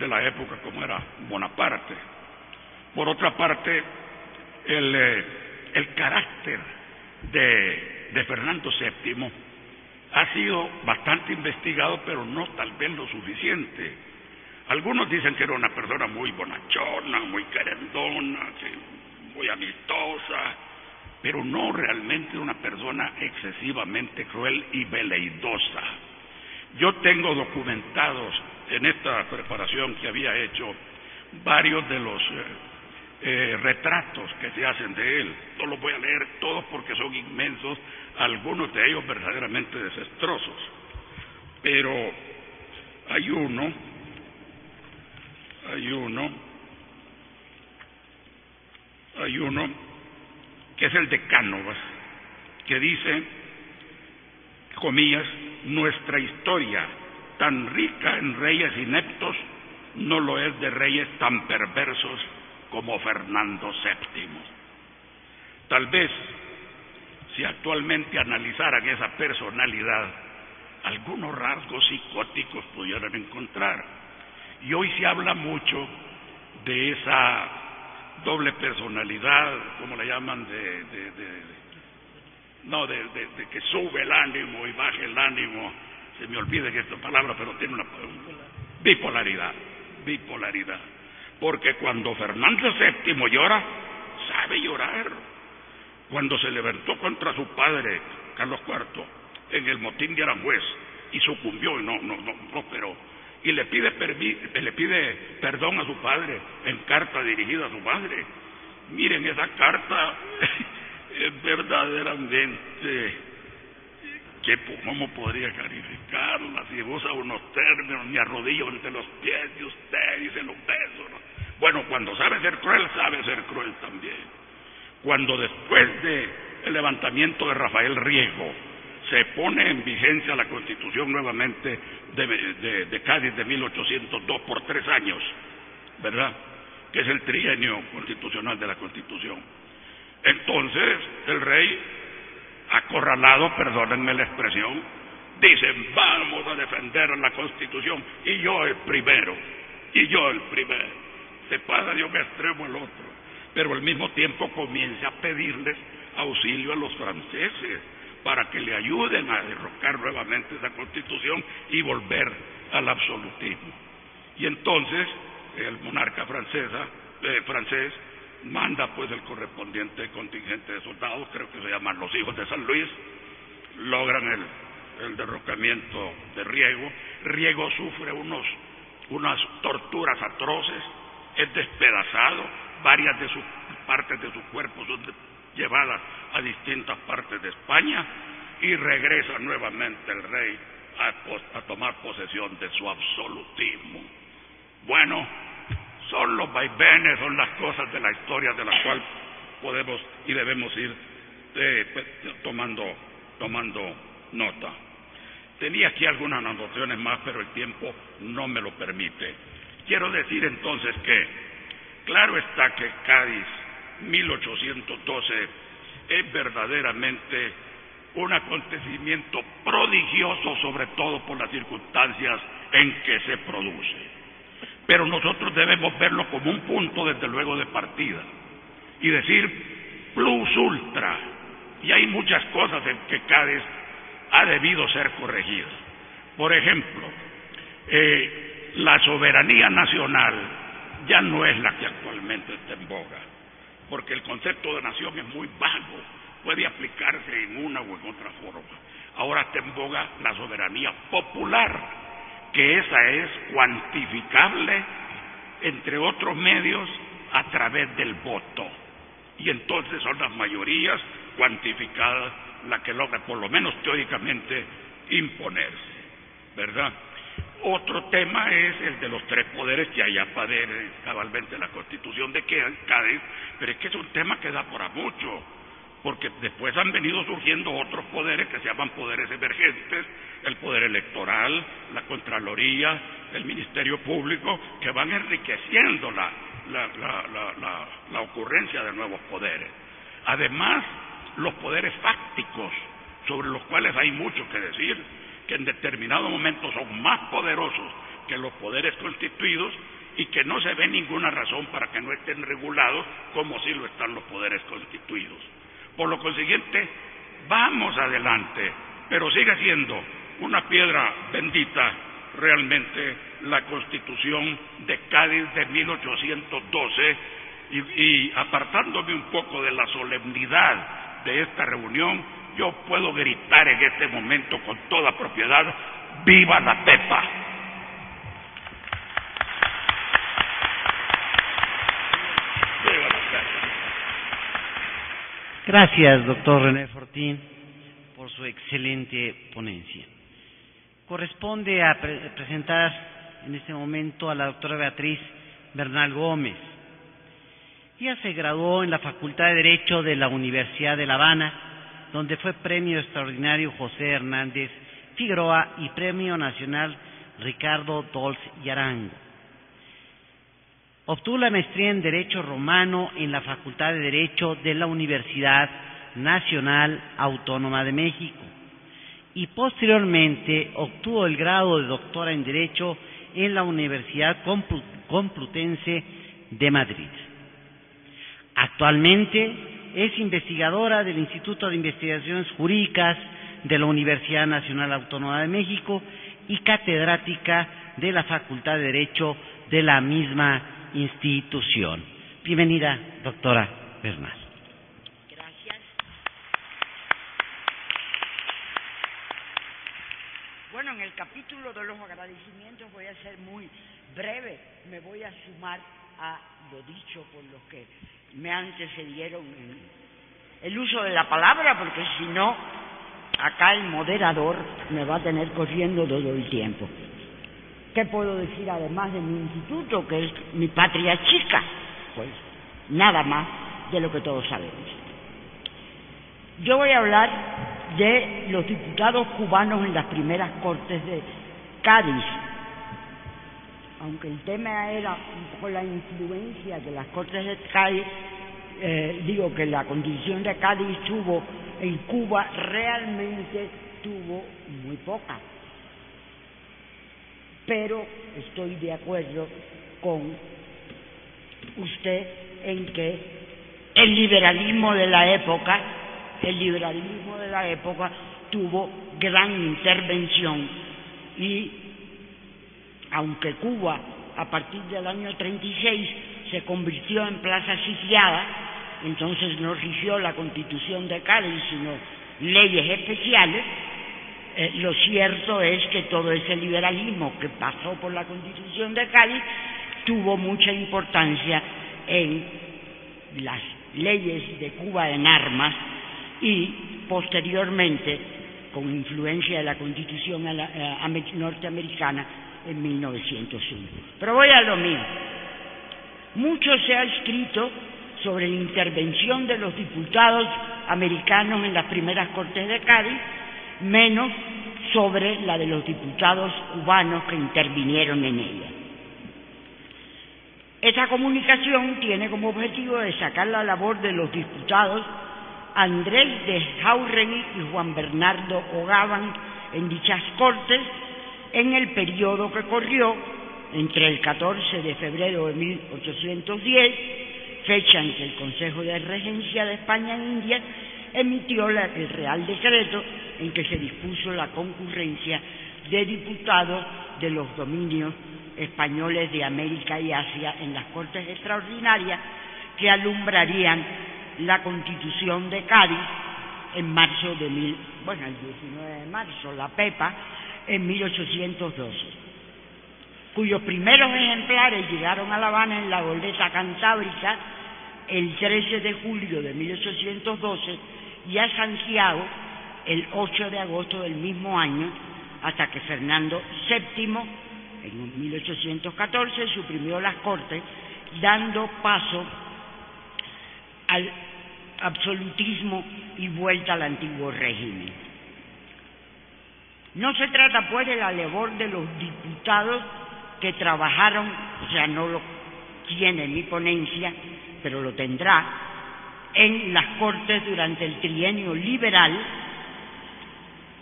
de la época, como era Bonaparte. Por otra parte, el carácter de Fernando VII ha sido bastante investigado, pero no tal vez lo suficiente. Algunos dicen que era una persona muy bonachona, muy querendona, muy amistosa, pero no realmente una persona excesivamente cruel y veleidosa. Yo tengo documentados en esta preparación que había hecho varios de los retratos que se hacen de él. No los voy a leer todos porque son inmensos, algunos de ellos verdaderamente desastrosos, pero hay uno que es el de Cánovas, que dice, comillas, nuestra historia, tan rica en reyes ineptos, no lo es de reyes tan perversos como Fernando VII. Tal vez, si actualmente analizaran esa personalidad, algunos rasgos psicóticos pudieran encontrar. Y hoy se habla mucho de esa doble personalidad, como le llaman, de que sube el ánimo y baja el ánimo. Se me olvida que esta palabra, pero tiene una bipolaridad. Porque cuando Fernando VII llora, sabe llorar. Cuando se levantó contra su padre, Carlos IV, en el motín de Aranjuez, y sucumbió y no prosperó, y le pide perdón a su padre en carta dirigida a su madre. Miren, esa carta es verdaderamente, ¿cómo podría calificarla? Si usa unos términos, me arrodillo ante los pies de usted y se los beso, ¿no? Bueno, cuando sabe ser cruel también. Cuando después del levantamiento de Rafael Riego se pone en vigencia la Constitución nuevamente de Cádiz de 1802 por 3 años, ¿verdad?, que es el trienio constitucional de la Constitución. Entonces el rey, acorralado, perdónenme la expresión, dice: vamos a defender la Constitución, y yo el primero. Se pasa de un extremo al otro, pero al mismo tiempo comienza a pedirles auxilio a los franceses para que le ayuden a derrocar nuevamente esa Constitución y volver al absolutismo. Y entonces el monarca francés manda pues el correspondiente contingente de soldados, creo que se llaman los Hijos de San Luis, logran el derrocamiento de Riego. Riego sufre unas torturas atroces, es despedazado, varias de sus partes de su cuerpo son llevadas a distintas partes de España, y regresa nuevamente el rey a tomar posesión de su absolutismo. Bueno, son los vaivenes, son las cosas de la historia de las cuales podemos y debemos ir tomando nota. Tenía aquí algunas anotaciones más, pero el tiempo no me lo permite. Quiero decir entonces que, claro está que Cádiz 1812 es verdaderamente un acontecimiento prodigioso, sobre todo por las circunstancias en que se produce. Pero nosotros debemos verlo como un punto, desde luego, de partida, y decir plus ultra. Y hay muchas cosas en que Cádiz ha debido ser corregida. Por ejemplo, la soberanía nacional ya no es la que actualmente está en boga, porque el concepto de nación es muy vago, puede aplicarse en una u en otra forma. Ahora está en boga la soberanía popular, que esa es cuantificable, entre otros medios, a través del voto. Y entonces son las mayorías cuantificadas las que logran, por lo menos teóricamente, imponerse, ¿verdad? Otro tema es el de los 3 poderes, que allá padece cabalmente la Constitución de Cádiz, pero es que es un tema que da para mucho, porque después han venido surgiendo otros poderes que se llaman poderes emergentes: el poder electoral, la Contraloría, el Ministerio Público, que van enriqueciendo la ocurrencia de nuevos poderes. Además, los poderes fácticos, sobre los cuales hay mucho que decir, que en determinados momentos son más poderosos que los poderes constituidos, y que no se ve ninguna razón para que no estén regulados como si lo están los poderes constituidos. Por lo consiguiente, vamos adelante, pero sigue siendo una piedra bendita realmente la Constitución de Cádiz de 1812, y apartándome un poco de la solemnidad de esta reunión, yo puedo gritar en este momento con toda propiedad: ¡viva la Pepa! ¡Viva la Pepa! Gracias, doctor René Fortín, por su excelente ponencia. Corresponde a presentar en este momento a la doctora Beatriz Bernal Gómez. Ella se graduó en la Facultad de Derecho de la Universidad de La Habana, donde fue Premio Extraordinario José Hernández Figueroa y Premio Nacional Ricardo Dolz y Arango. Obtuvo la maestría en Derecho Romano en la Facultad de Derecho de la Universidad Nacional Autónoma de México y posteriormente obtuvo el grado de doctora en Derecho en la Universidad Complutense de Madrid. Actualmente es investigadora del Instituto de Investigaciones Jurídicas de la Universidad Nacional Autónoma de México y catedrática de la Facultad de Derecho de la misma institución. Bienvenida, doctora Bernal. Gracias. Bueno, en el capítulo de los agradecimientos voy a ser muy breve. Me voy a sumar a lo dicho por los que me antecedieron en el uso de la palabra, porque si no, acá el moderador me va a tener corriendo todo el tiempo. ¿Qué puedo decir además de mi instituto, que es mi patria chica? Pues nada más de lo que todos sabemos. Yo voy a hablar de los diputados cubanos en las primeras Cortes de Cádiz, aunque el tema era un poco la influencia que las Cortes de Cádiz, digo que la Constitución de Cádiz tuvo en Cuba, realmente tuvo muy poca. Pero estoy de acuerdo con usted en que el liberalismo de la época tuvo gran intervención y aunque Cuba a partir del año 36 se convirtió en plaza sitiada, entonces no rigió la Constitución de Cádiz sino leyes especiales. Lo cierto es que todo ese liberalismo que pasó por la Constitución de Cádiz tuvo mucha importancia en las leyes de Cuba en armas y posteriormente con influencia de la Constitución norteamericana en 1901. Pero voy a lo mío. Mucho se ha escrito sobre la intervención de los diputados americanos en las primeras Cortes de Cádiz, menos sobre la de los diputados cubanos que intervinieron en ella. Esta comunicación tiene como objetivo destacar la labor de los diputados Andrés de Jáuregui y Juan Bernardo Ogaván en dichas Cortes en el periodo que corrió entre el 14 de febrero de 1810, fecha en que el Consejo de Regencia de España en India emitió el Real Decreto en que se dispuso la concurrencia de diputados de los dominios españoles de América y Asia en las Cortes Extraordinarias que alumbrarían la Constitución de Cádiz en marzo de el 19 de marzo, la PEPA, en 1812, cuyos primeros ejemplares llegaron a La Habana en la goleta Cantábrica el 13 de julio de 1812 y a Santiago el 8 de agosto del mismo año, hasta que Fernando VII, en 1814, suprimió las Cortes, dando paso al absolutismo y vuelta al antiguo régimen. No se trata, pues, de la labor de los diputados que trabajaron, o sea, no lo tiene mi ponencia, pero lo tendrá, en las Cortes durante el trienio liberal,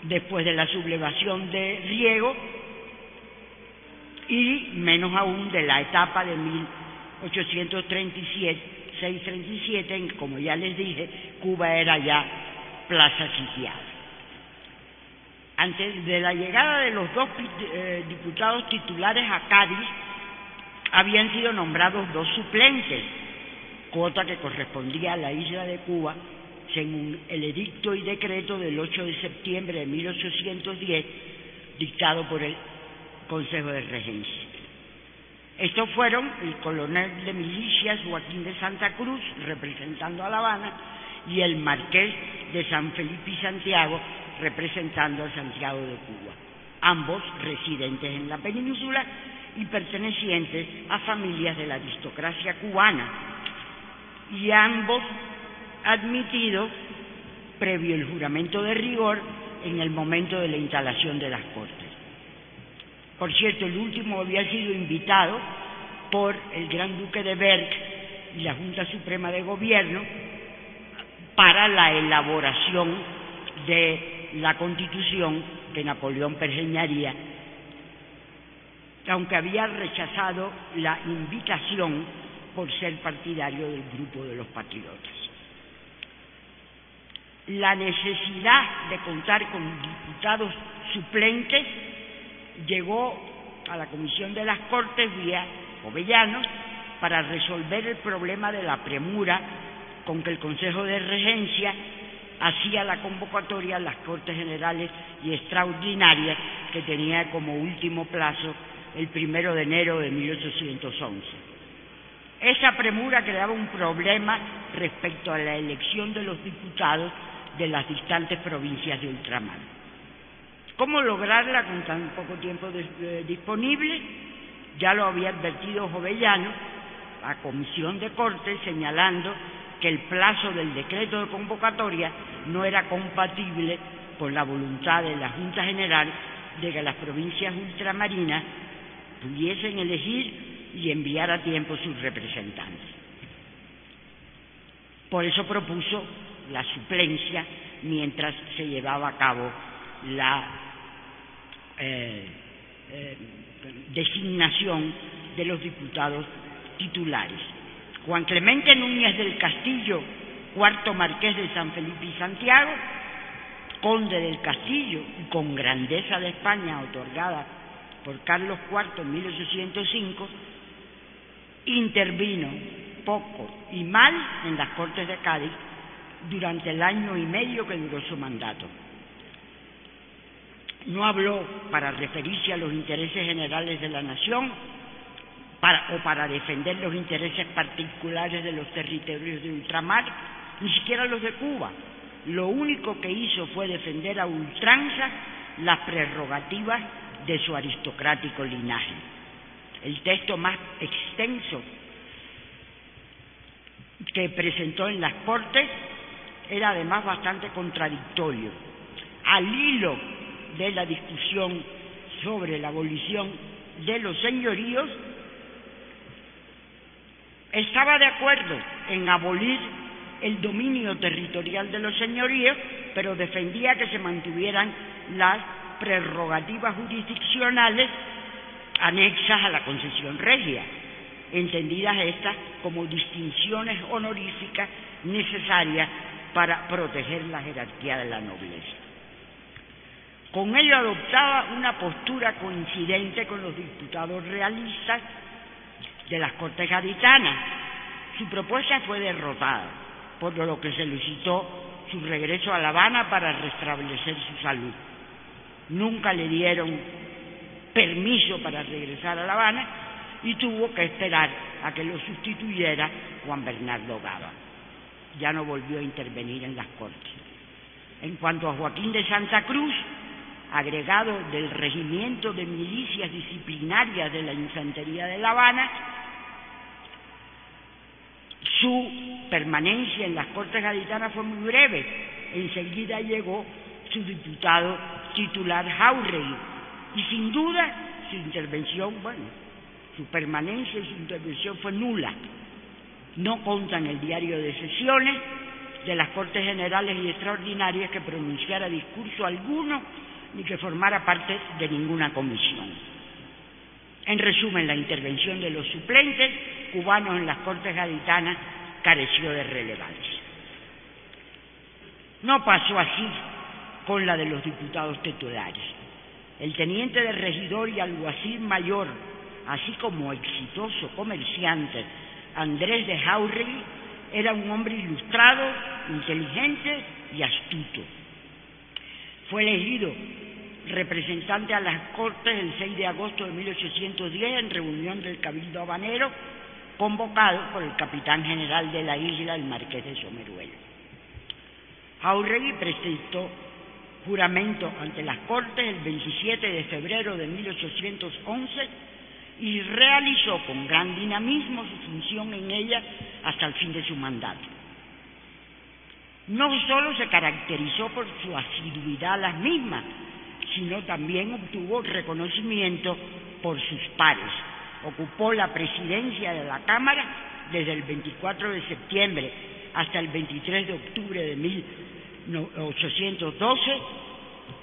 después de la sublevación de Riego, y menos aún de la etapa de 1836-37, en que, como ya les dije, Cuba era ya plaza sitiada. Antes de la llegada de los dos diputados titulares a Cádiz, habían sido nombrados dos suplentes, cuota que correspondía a la isla de Cuba, según el edicto y decreto del 8 de septiembre de 1810, dictado por el Consejo de Regencia. Estos fueron el coronel de milicias Joaquín de Santa Cruz, representando a La Habana, y el marqués de San Felipe y Santiago, representando a Santiago de Cuba, ambos residentes en la península y pertenecientes a familias de la aristocracia cubana, y ambos admitidos previo el juramento de rigor en el momento de la instalación de las Cortes. Por cierto, el último había sido invitado por el Gran Duque de Berg y la Junta Suprema de Gobierno para la elaboración de la Constitución que Napoleón pergeñaría, aunque había rechazado la invitación por ser partidario del grupo de los patriotas. La necesidad de contar con diputados suplentes llegó a la Comisión de las Cortes vía Jovellanos para resolver el problema de la premura con que el Consejo de Regencia hacía la convocatoria a las Cortes Generales y Extraordinarias, que tenía como último plazo el 1 de enero de 1811. Esa premura creaba un problema respecto a la elección de los diputados de las distantes provincias de ultramar. ¿Cómo lograrla con tan poco tiempo disponible? Ya lo había advertido Jovellanos a Comisión de Cortes, señalando que el plazo del decreto de convocatoria no era compatible con la voluntad de la Junta General de que las provincias ultramarinas pudiesen elegir y enviar a tiempo sus representantes. Por eso propuso la suplencia mientras se llevaba a cabo la designación de los diputados titulares. Juan Clemente Núñez del Castillo, cuarto marqués de San Felipe y Santiago, conde del Castillo y con grandeza de España otorgada por Carlos IV en 1805, intervino poco y mal en las Cortes de Cádiz durante el año y medio que duró su mandato. No habló para referirse a los intereses generales de la nación o para defender los intereses particulares de los territorios de ultramar, ni siquiera los de Cuba. Lo único que hizo fue defender a ultranza las prerrogativas de su aristocrático linaje. El texto más extenso que presentó en las Cortes era además bastante contradictorio. Al hilo de la discusión sobre la abolición de los señoríos, estaba de acuerdo en abolir el dominio territorial de los señoríos, pero defendía que se mantuvieran las prerrogativas jurisdiccionales anexas a la concesión regia, entendidas estas como distinciones honoríficas necesarias para proteger la jerarquía de la nobleza. Con ello adoptaba una postura coincidente con los diputados realistas de las Cortes gaditanas. Su propuesta fue derrotada, por lo que solicitó su regreso a La Habana para restablecer su salud. Nunca le dieron permiso para regresar a La Habana y tuvo que esperar a que lo sustituyera Juan Bernardo Gaba. Ya no volvió a intervenir en las Cortes. En cuanto a Joaquín de Santa Cruz, agregado del Regimiento de Milicias Disciplinarias de la Infantería de La Habana, su permanencia en las Cortes gaditanas fue muy breve. Enseguida llegó su diputado titular Jáuregui, y sin duda su intervención, su permanencia y su intervención fue nula. No consta en el diario de sesiones de las Cortes Generales y Extraordinarias que pronunciara discurso alguno ni que formara parte de ninguna comisión. En resumen, la intervención de los suplentes cubanos en las Cortes gaditanas careció de relevancia. No pasó así con la de los diputados titulares. El teniente de regidor y alguacil mayor, así como exitoso comerciante Andrés de Jáuregui, era un hombre ilustrado, inteligente y astuto. Fue elegido representante a las Cortes el 6 de agosto de 1810 en reunión del Cabildo Habanero, convocado por el capitán general de la isla, el marqués de Someruelo. Jáuregui presentó juramento ante las Cortes el 27 de febrero de 1811 y realizó con gran dinamismo su función en ella hasta el fin de su mandato. No solo se caracterizó por su asiduidad a las mismas, sino también obtuvo reconocimiento por sus pares, ocupó la presidencia de la Cámara desde el 24 de septiembre hasta el 23 de octubre de 1812.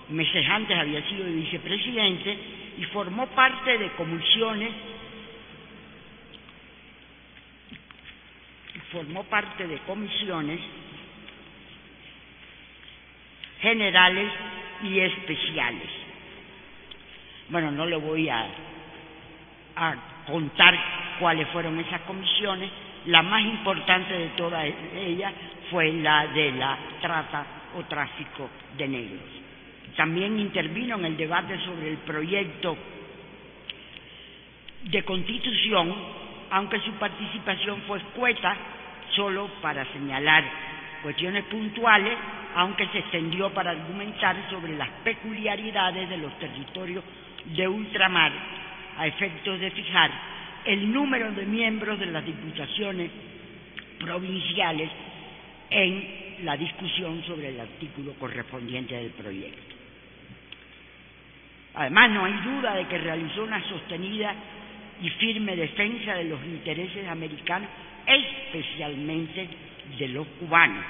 Meses antes había sido vicepresidente y formó parte de comisiones generales y especiales. Bueno, no le voy a contar cuáles fueron esas comisiones. La más importante de todas ellas fue la de la trata o tráfico de negros. También intervino en el debate sobre el proyecto de constitución, aunque su participación fue escueta, solo para señalar cuestiones puntuales, aunque se extendió para argumentar sobre las peculiaridades de los territorios de ultramar a efectos de fijar el número de miembros de las diputaciones provinciales en la discusión sobre el artículo correspondiente del proyecto. Además, no hay duda de que realizó una sostenida y firme defensa de los intereses americanos, especialmente de los cubanos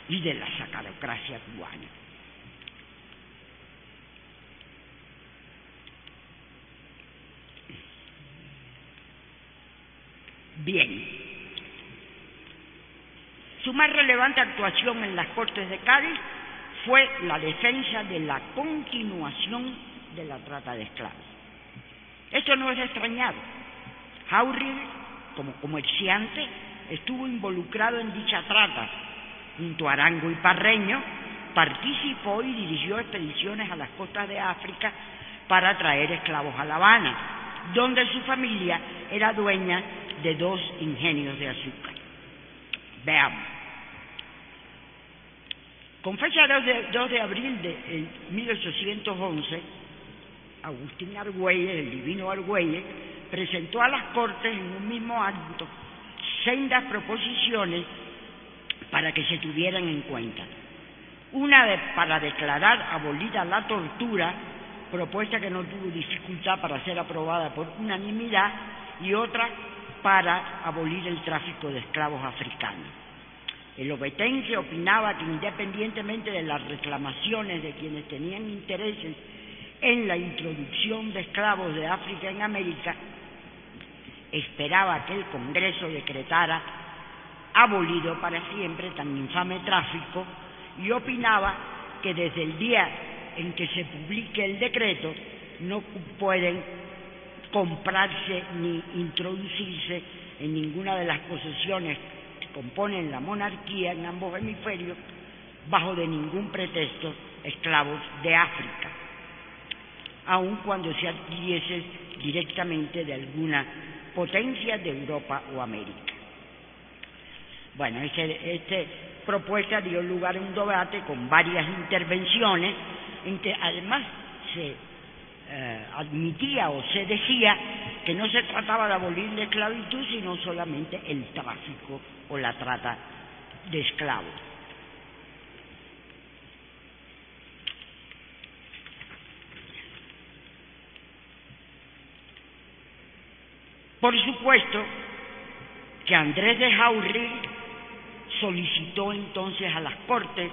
y de la sacarocracia cubana. Bien, su más relevante actuación en las Cortes de Cádiz fue la defensa de la continuación de la trata de esclavos. Esto no es de extrañar. Jáuregui, como comerciante, estuvo involucrado en dicha trata. Junto a Arango y Parreño, participó y dirigió expediciones a las costas de África para traer esclavos a La Habana, donde su familia era dueña de 2 ingenios de azúcar. Veamos. Con fecha 2 de abril de 1811, Agustín Argüelles, el divino Argüelles, presentó a las Cortes en un mismo acto sendas proposiciones para que se tuvieran en cuenta. Una para declarar abolida la tortura, propuesta que no tuvo dificultad para ser aprobada por unanimidad, y otra para abolir el tráfico de esclavos africanos. El obetense opinaba que, independientemente de las reclamaciones de quienes tenían intereses en la introducción de esclavos de África en América, esperaba que el Congreso decretara abolido para siempre tan infame tráfico, y opinaba que desde el día en que se publique el decreto no pueden comprarse ni introducirse en ninguna de las posesiones que componen la monarquía en ambos hemisferios, bajo de ningún pretexto, esclavos de África, aun cuando se adquiriese directamente de alguna potencia de Europa o América. Bueno, esta propuesta dio lugar a un debate con varias intervenciones, en que además se admitía o se decía que no se trataba de abolir la esclavitud, sino solamente el tráfico o la trata de esclavos. Por supuesto que Andrés de Jáuregui solicitó entonces a las Cortes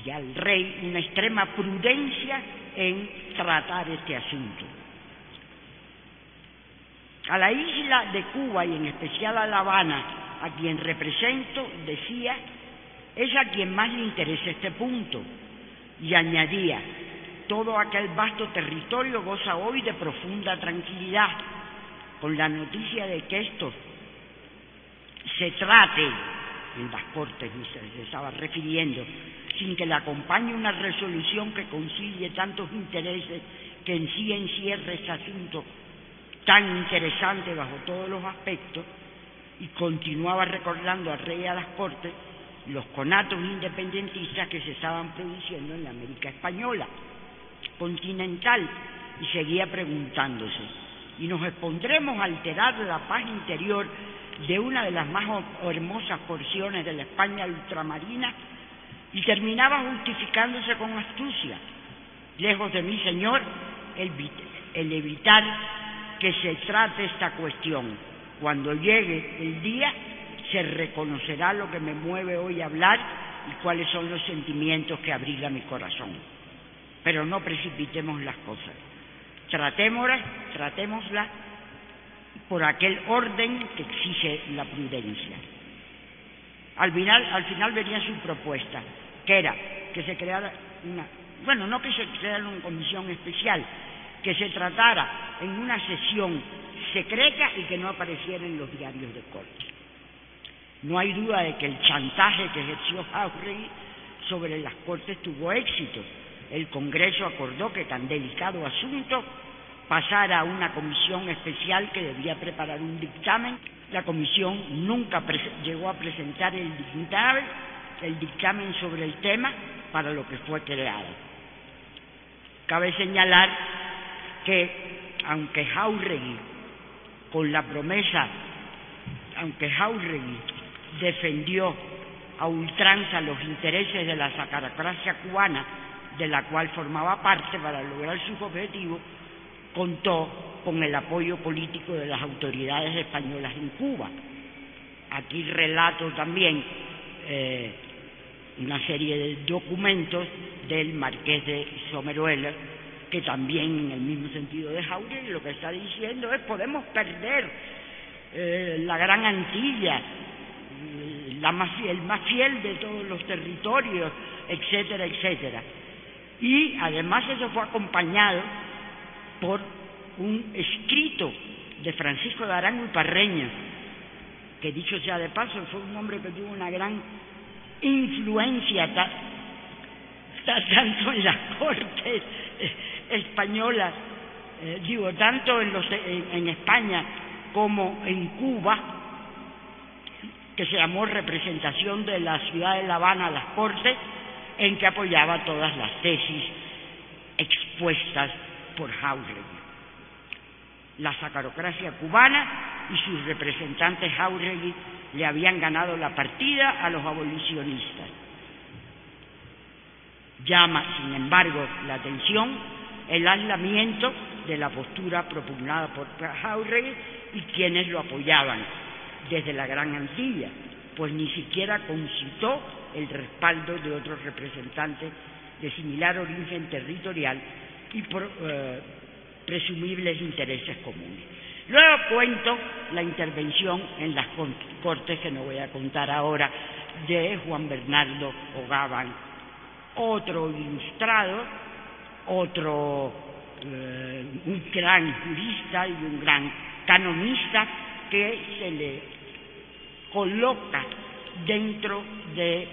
y al rey una extrema prudencia en tratar este asunto. A la isla de Cuba, y en especial a La Habana, a quien represento, decía, es a quien más le interesa este punto, y añadía, todo aquel vasto territorio goza hoy de profunda tranquilidad, con la noticia de que esto se trate en las Cortes, y se estaba refiriendo, sin que le acompañe una resolución que concilie tantos intereses, que en sí encierre este asunto tan interesante bajo todos los aspectos, y continuaba recordando al rey y a las Cortes los conatos independentistas que se estaban produciendo en la América española, continental, y seguía preguntándose, ¿y nos expondremos a alterar la paz interior de una de las más hermosas porciones de la España ultramarina? Y terminaba justificándose con astucia, lejos de mí, señor, el evitar que se trate esta cuestión. Cuando llegue el día, se reconocerá lo que me mueve hoy a hablar y cuáles son los sentimientos que abriga mi corazón. Pero no precipitemos las cosas. Tratémoslas por aquel orden que exige la prudencia. Al final venía su propuesta, que era que se creara no que se creara una comisión especial, que se tratara en una sesión secreta y que no apareciera en los diarios de corte. No hay duda de que el chantaje que ejerció Jáuregui sobre las Cortes tuvo éxito. El Congreso acordó que tan delicado asunto pasara a una comisión especial que debía preparar un dictamen. La comisión nunca llegó a presentar el dictamen sobre el tema para lo que fue creada. Cabe señalar que aunque Jáuregui defendió a ultranza los intereses de la sacarocracia cubana, de la cual formaba parte para lograr sus objetivos, contó con el apoyo político de las autoridades españolas en Cuba. Aquí relato también una serie de documentos del marqués de Sommerueller, que también en el mismo sentido de Jáuregui lo que está diciendo es: podemos perder la Gran Antilla, el más fiel de todos los territorios, etcétera, etcétera. Y además eso fue acompañado por un escrito de Francisco de Arango y Parreño, que dicho sea de paso fue un hombre que tuvo una gran influencia tanto en las Cortes españolas, tanto en España como en Cuba, que se llamó Representación de la Ciudad de La Habana a las Cortes, en que apoyaba todas las tesis expuestas por Jáuregui. La sacarocracia cubana y sus representantes Jáuregui le habían ganado la partida a los abolicionistas. Llama, sin embargo, la atención el aislamiento de la postura propugnada por Jáuregui y quienes lo apoyaban desde la Gran Antilla, pues ni siquiera concitó el respaldo de otros representantes de similar origen territorial y presumibles intereses comunes. Luego cuento la intervención en las Cortes, que no voy a contar ahora, de Juan Bernardo Ogáván, otro ilustrado, un gran jurista y un gran canonista que se le coloca dentro de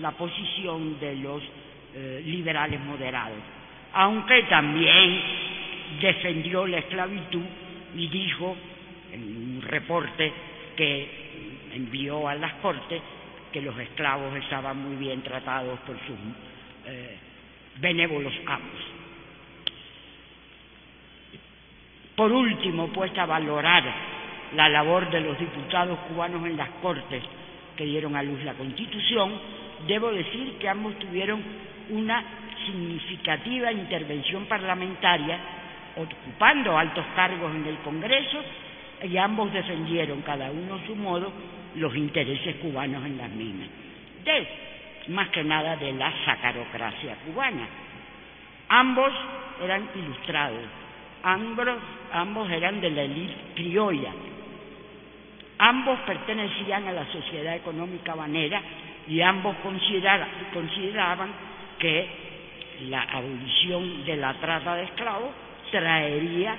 la posición de los liberales moderados, aunque también defendió la esclavitud y dijo en un reporte que envió a las Cortes que los esclavos estaban muy bien tratados por sus benévolos amos. Por último, puesta a valorar la labor de los diputados cubanos en las Cortes que dieron a luz la Constitución, debo decir que ambos tuvieron una significativa intervención parlamentaria, ocupando altos cargos en el Congreso, y ambos defendieron, cada uno a su modo, los intereses cubanos en las mismas, más que nada de la sacarocracia cubana. Ambos eran ilustrados, ambos eran de la élite criolla, ambos pertenecían a la Sociedad Económica Habanera y ambos consideraban que la abolición de la trata de esclavos traería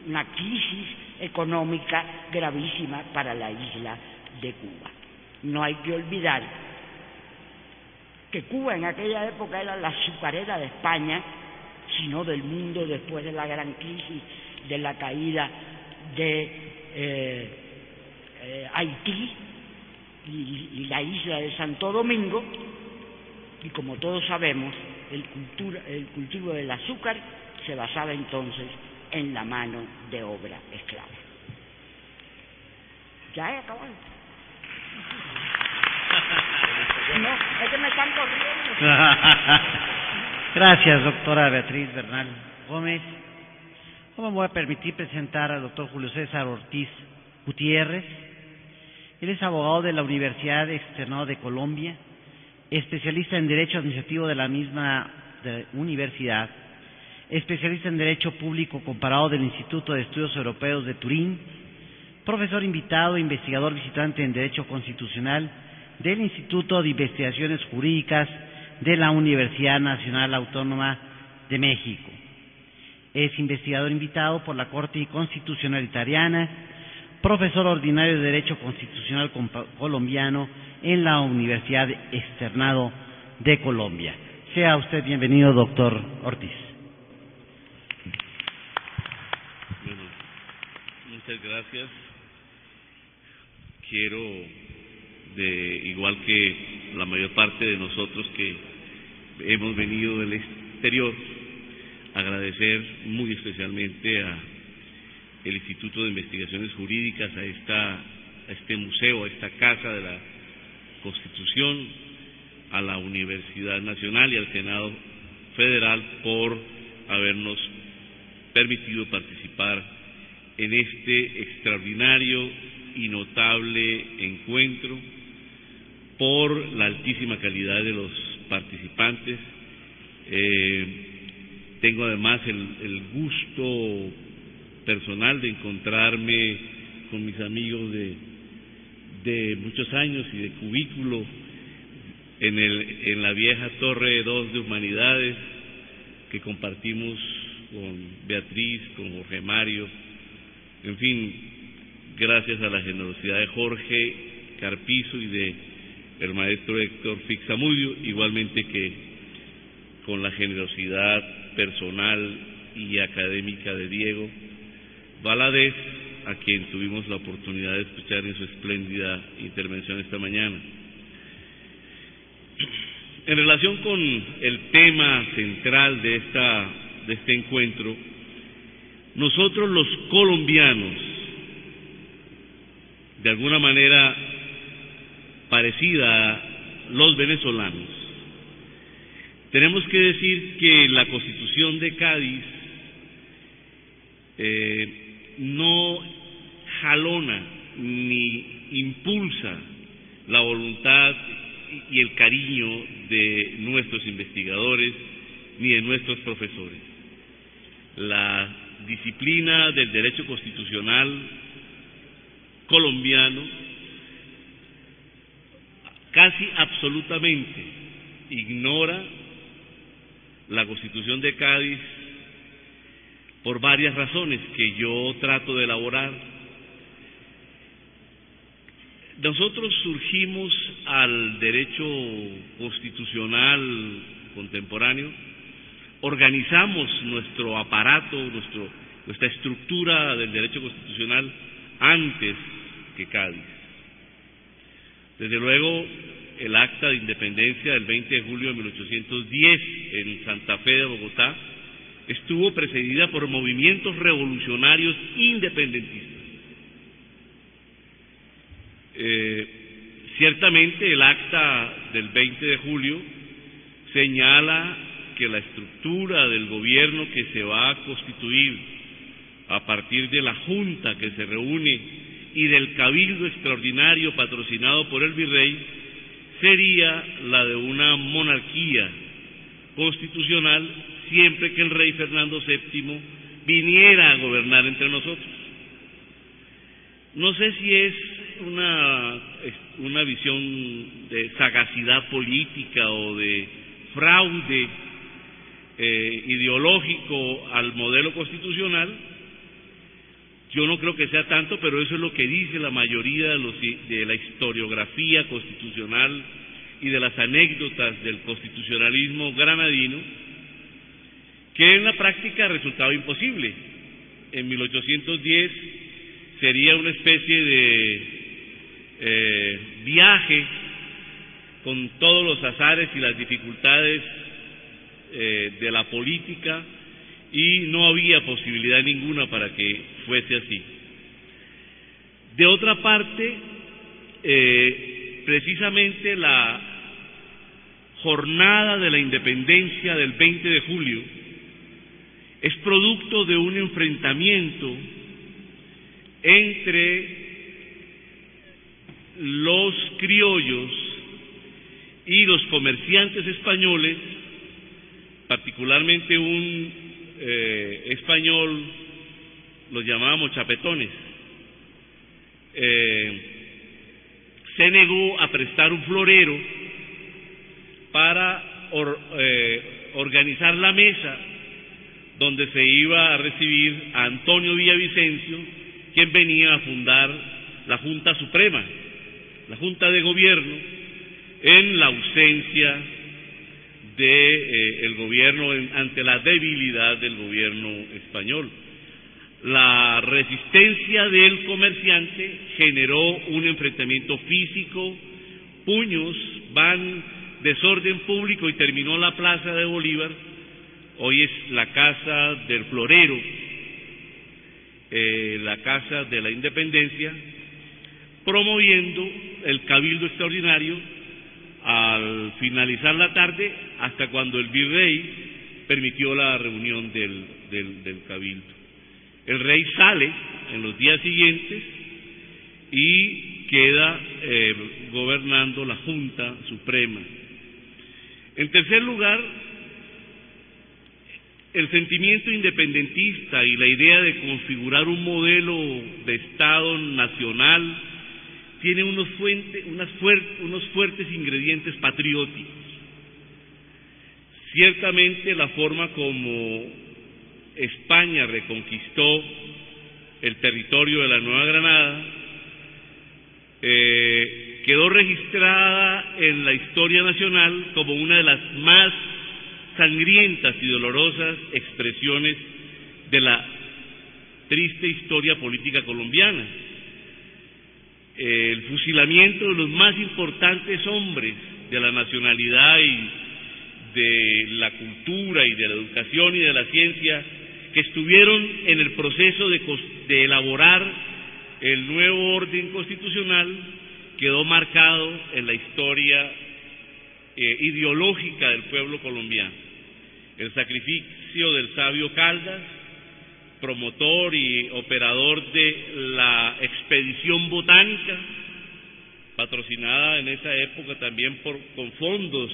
una crisis económica gravísima para la isla de Cuba. No hay que olvidar que Cuba en aquella época era la azucarera de España, sino del mundo, después de la gran crisis de la caída de Haití y la isla de Santo Domingo. Y como todos sabemos, el cultivo del azúcar se basaba entonces en la mano de obra esclava. Ya he acabado. No, es que me están corriendo. Gracias, doctora Beatriz Bernal Gómez. Ahora me voy a permitir presentar al doctor Julio César Ortiz Gutiérrez. Él es abogado de la Universidad Externado de Colombia, especialista en Derecho Administrativo de la misma universidad, especialista en Derecho Público Comparado del Instituto de Estudios Europeos de Turín, profesor invitado e investigador visitante en Derecho Constitucional del Instituto de Investigaciones Jurídicas de la Universidad Nacional Autónoma de México. Es investigador invitado por la Corte Constitucional Italiana, profesor ordinario de Derecho Constitucional colombiano en la Universidad Externado de Colombia. Sea usted bienvenido, doctor Ortiz. Bueno, muchas gracias. Quiero, igual que la mayor parte de nosotros que hemos venido del exterior, agradecer muy especialmente a el Instituto de Investigaciones Jurídicas, a este museo, a esta Casa de la Constitución, a la Universidad Nacional y al Senado Federal por habernos permitido participar en este extraordinario y notable encuentro, por la altísima calidad de los participantes. Tengo además el gusto personal de encontrarme con mis amigos de muchos años y de cubículo en la vieja Torre 2 de Humanidades que compartimos con Beatriz, con Jorge Mario, en fin, gracias a la generosidad de Jorge Carpizo y de el maestro Héctor Fixamudio, igualmente que con la generosidad personal y académica de Diego Valadez, a quien tuvimos la oportunidad de escuchar en su espléndida intervención esta mañana. En relación con el tema central de este encuentro, nosotros los colombianos, de alguna manera parecida a los venezolanos, tenemos que decir que la Constitución de Cádiz no jalona ni impulsa la voluntad y el cariño de nuestros investigadores ni de nuestros profesores. La disciplina del derecho constitucional colombiano casi absolutamente ignora la Constitución de Cádiz por varias razones que yo trato de elaborar. Nosotros surgimos al derecho constitucional contemporáneo, organizamos nuestro aparato, nuestra estructura del derecho constitucional antes que Cádiz. Desde luego, el acta de independencia del 20 de julio de 1810 en Santa Fe de Bogotá estuvo precedida por movimientos revolucionarios independentistas. Ciertamente el acta del 20 de julio señala que la estructura del gobierno que se va a constituir a partir de la junta que se reúne y del cabildo extraordinario patrocinado por el virrey sería la de una monarquía constitucional siempre que el rey Fernando VII viniera a gobernar entre nosotros. No sé si es una visión de sagacidad política o de fraude ideológico al modelo constitucional. Yo no creo que sea tanto, pero eso es lo que dice la mayoría de la historiografía constitucional y de las anécdotas del constitucionalismo granadino, que en la práctica ha resultado imposible. En 1810 sería una especie de viaje con todos los azares y las dificultades de la política, y no había posibilidad ninguna para que fuese así. De otra parte, precisamente la jornada de la independencia del 20 de julio es producto de un enfrentamiento entre los criollos y los comerciantes españoles, particularmente un español, los llamábamos chapetones, se negó a prestar un florero para organizar la mesa donde se iba a recibir a Antonio Villavicencio, quien venía a fundar la Junta Suprema, la Junta de Gobierno, en la ausencia del gobierno, ante la debilidad del gobierno español. La resistencia del comerciante generó un enfrentamiento físico, puños, desorden público, y terminó la Plaza de Bolívar. Hoy es la Casa del Florero, la Casa de la Independencia, promoviendo el Cabildo Extraordinario al finalizar la tarde, hasta cuando el virrey permitió la reunión del Cabildo. El rey sale en los días siguientes y queda gobernando la Junta Suprema. En tercer lugar, el sentimiento independentista y la idea de configurar un modelo de Estado nacional tiene unos fuertes ingredientes patrióticos. Ciertamente la forma como España reconquistó el territorio de la Nueva Granada quedó registrada en la historia nacional como una de las más sangrientas y dolorosas expresiones de la triste historia política colombiana. El fusilamiento de los más importantes hombres de la nacionalidad y de la cultura y de la educación y de la ciencia, que estuvieron en el proceso de elaborar el nuevo orden constitucional, quedó marcado en la historia ideológica del pueblo colombiano. El sacrificio del sabio Caldas, promotor y operador de la expedición botánica, patrocinada en esa época también con fondos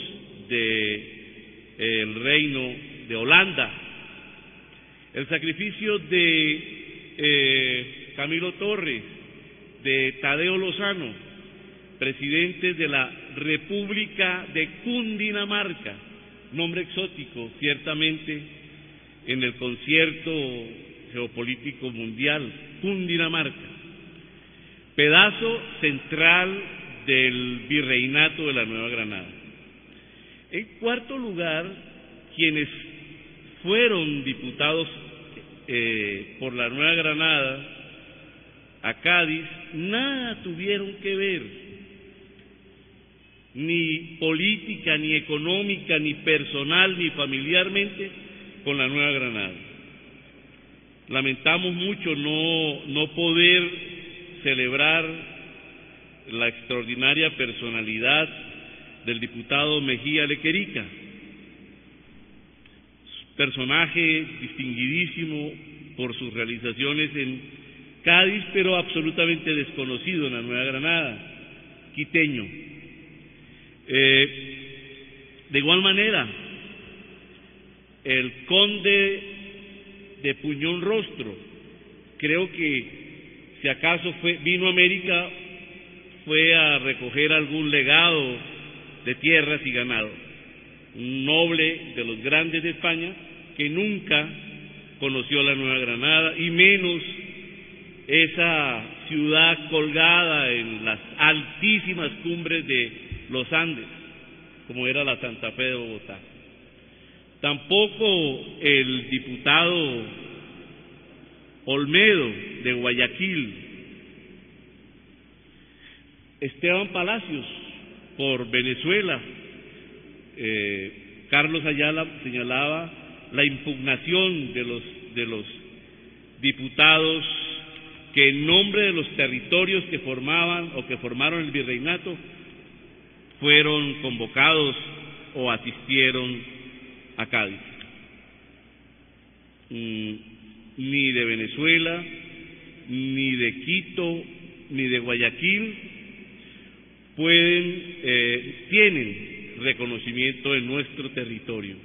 del Reino de Holanda. El sacrificio de Camilo Torres, de Tadeo Lozano, presidentes de la República de Cundinamarca, nombre exótico ciertamente en el concierto geopolítico mundial, Cundinamarca, pedazo central del virreinato de la Nueva Granada. En cuarto lugar, quienes fueron diputados por la Nueva Granada a Cádiz, nada tuvieron que ver, ni política, ni económica, ni personal, ni familiarmente, con la Nueva Granada. Lamentamos mucho no poder celebrar la extraordinaria personalidad del diputado Mejía Lequerica, personaje distinguidísimo por sus realizaciones en Cádiz, pero absolutamente desconocido en la Nueva Granada, quiteño. De igual manera, el conde de Puñón Rostro, creo que si acaso vino a América, fue a recoger algún legado de tierras y ganado, un noble de los grandes de España que nunca conoció la Nueva Granada, y menos esa ciudad colgada en las altísimas cumbres de los Andes, como era la Santa Fe de Bogotá. Tampoco el diputado Olmedo de Guayaquil, Esteban Palacios por Venezuela. Carlos Ayala señalaba la impugnación de los diputados que en nombre de los territorios que formaron el virreinato fueron convocados o asistieron a Cádiz. ni de Venezuela, ni de Quito, ni de Guayaquil tienen reconocimiento en nuestro territorio.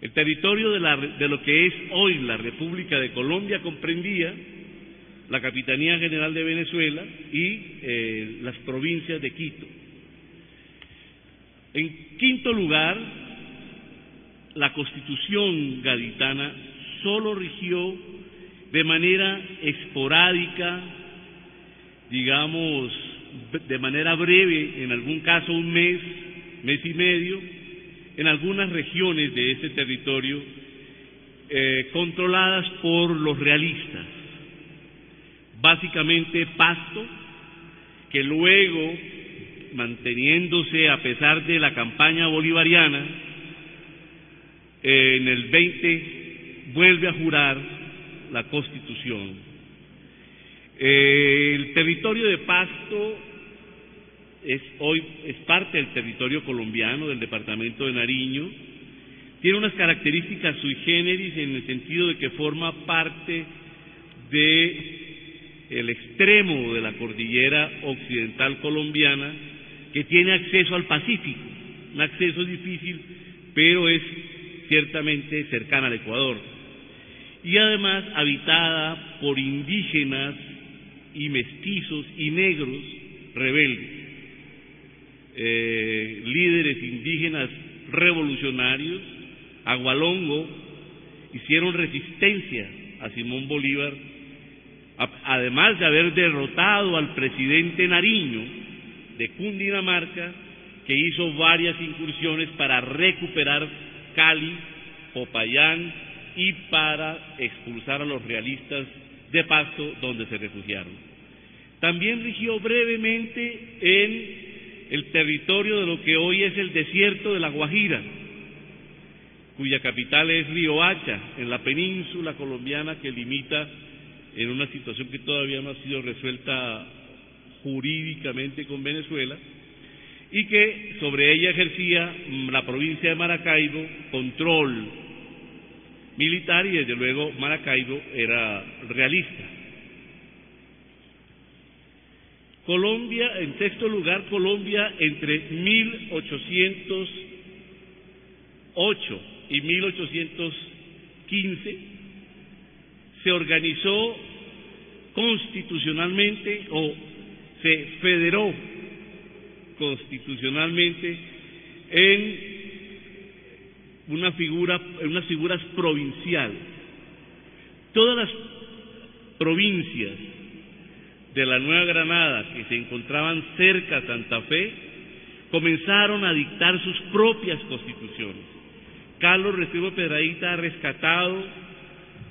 El territorio de lo que es hoy la República de Colombia comprendía la Capitanía General de Venezuela y las provincias de Quito. En quinto lugar, la Constitución gaditana solo rigió de manera esporádica, digamos, de manera breve, en algún caso un mes, mes y medio, en algunas regiones de ese territorio controladas por los realistas, básicamente Pasto, que luego, manteniéndose a pesar de la campaña bolivariana, en el 20 vuelve a jurar la Constitución. El territorio de Pasto hoy es parte del territorio colombiano, del departamento de Nariño. Tiene unas características sui generis en el sentido de que forma parte del extremo de la cordillera occidental colombiana, que tiene acceso al Pacífico, un acceso difícil, pero es ciertamente cercana al Ecuador, y además habitada por indígenas y mestizos y negros rebeldes, líderes indígenas revolucionarios, Agualongo, hicieron resistencia a Simón Bolívar, además de haber derrotado al presidente Nariño de Cundinamarca, que hizo varias incursiones para recuperar Cali, Popayán y para expulsar a los realistas de Pasto, donde se refugiaron. También rigió brevemente en el territorio de lo que hoy es el desierto de La Guajira, cuya capital es Riohacha, en la península colombiana que limita, en una situación que todavía no ha sido resuelta jurídicamente con Venezuela, y que sobre ella ejercía la provincia de Maracaibo control militar, y desde luego Maracaibo era realista. Colombia, en sexto lugar, Colombia entre 1808 y 1815 se organizó constitucionalmente o se federó constitucionalmente en unas figuras provinciales. Todas las provincias de la Nueva Granada que se encontraban cerca a Santa Fe comenzaron a dictar sus propias constituciones. Carlos Restrepo Piedrahíta ha rescatado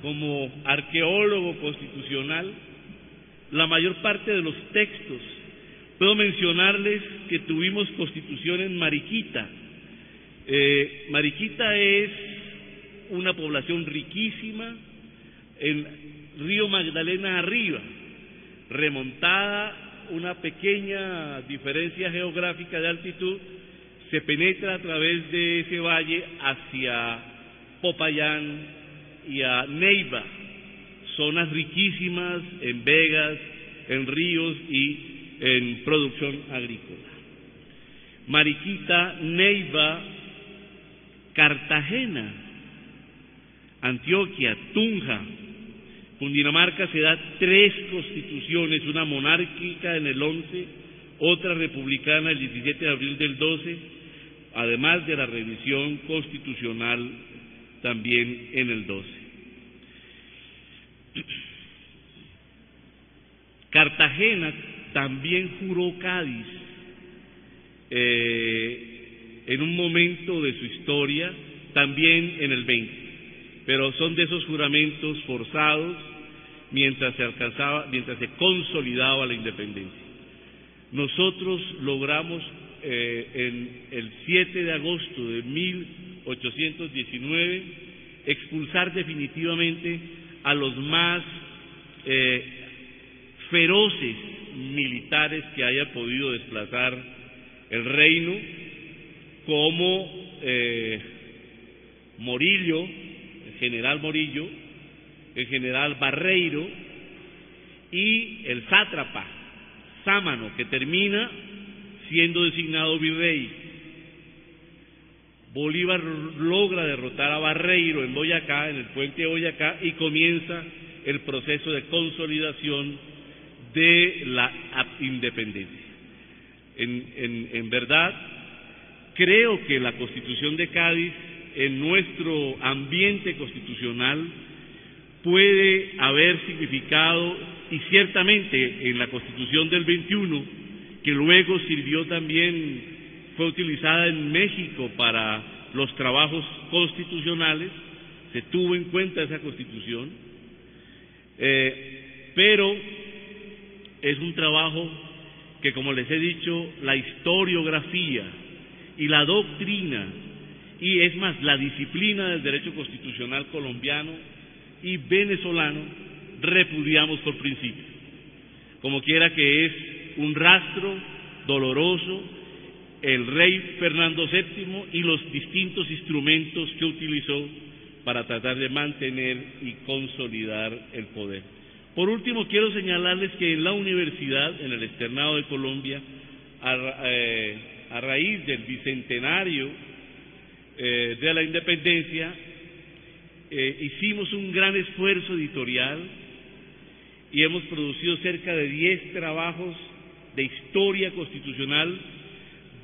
como arqueólogo constitucional la mayor parte de los textos. Puedo mencionarles que tuvimos constitución en Mariquita. Mariquita es una población riquísima en Río Magdalena arriba, remontada una pequeña diferencia geográfica de altitud, se penetra a través de ese valle hacia Popayán y a Neiva, zonas riquísimas en vegas, en ríos y en producción agrícola. Mariquita, Neiva, Cartagena, Antioquia, Tunja, Cundinamarca se da 3 constituciones, una monárquica en el 11, otra republicana el 17 de abril del 12, además de la revisión constitucional también en el 12. Cartagena también juró Cádiz en un momento de su historia, también en el 20, pero son de esos juramentos forzados mientras se consolidaba la independencia. Nosotros logramos en el 7 de agosto de 1819 expulsar definitivamente a los más feroces militares que haya podido desplazar el reino, como Morillo, el general Morillo, el general Barreiro, y el sátrapa Sámano, que termina siendo designado virrey. Bolívar logra derrotar a Barreiro en Boyacá, en el puente de Boyacá, y comienza el proceso de consolidación de la independencia. En verdad, creo que la Constitución de Cádiz, en nuestro ambiente constitucional, puede haber significado, y ciertamente en la Constitución del 21, que luego sirvió también, fue utilizada en México para los trabajos constitucionales, se tuvo en cuenta esa Constitución, pero es un trabajo que, como les he dicho, la historiografía y la doctrina, y es más, la disciplina del derecho constitucional colombiano y venezolano, repudiamos por principio. Como quiera que es un rastro doloroso el rey Fernando VII y los distintos instrumentos que utilizó para tratar de mantener y consolidar el poder. Por último, quiero señalarles que en la universidad, en el Externado de Colombia, a raíz del bicentenario de la independencia, hicimos un gran esfuerzo editorial y hemos producido cerca de 10 trabajos de historia constitucional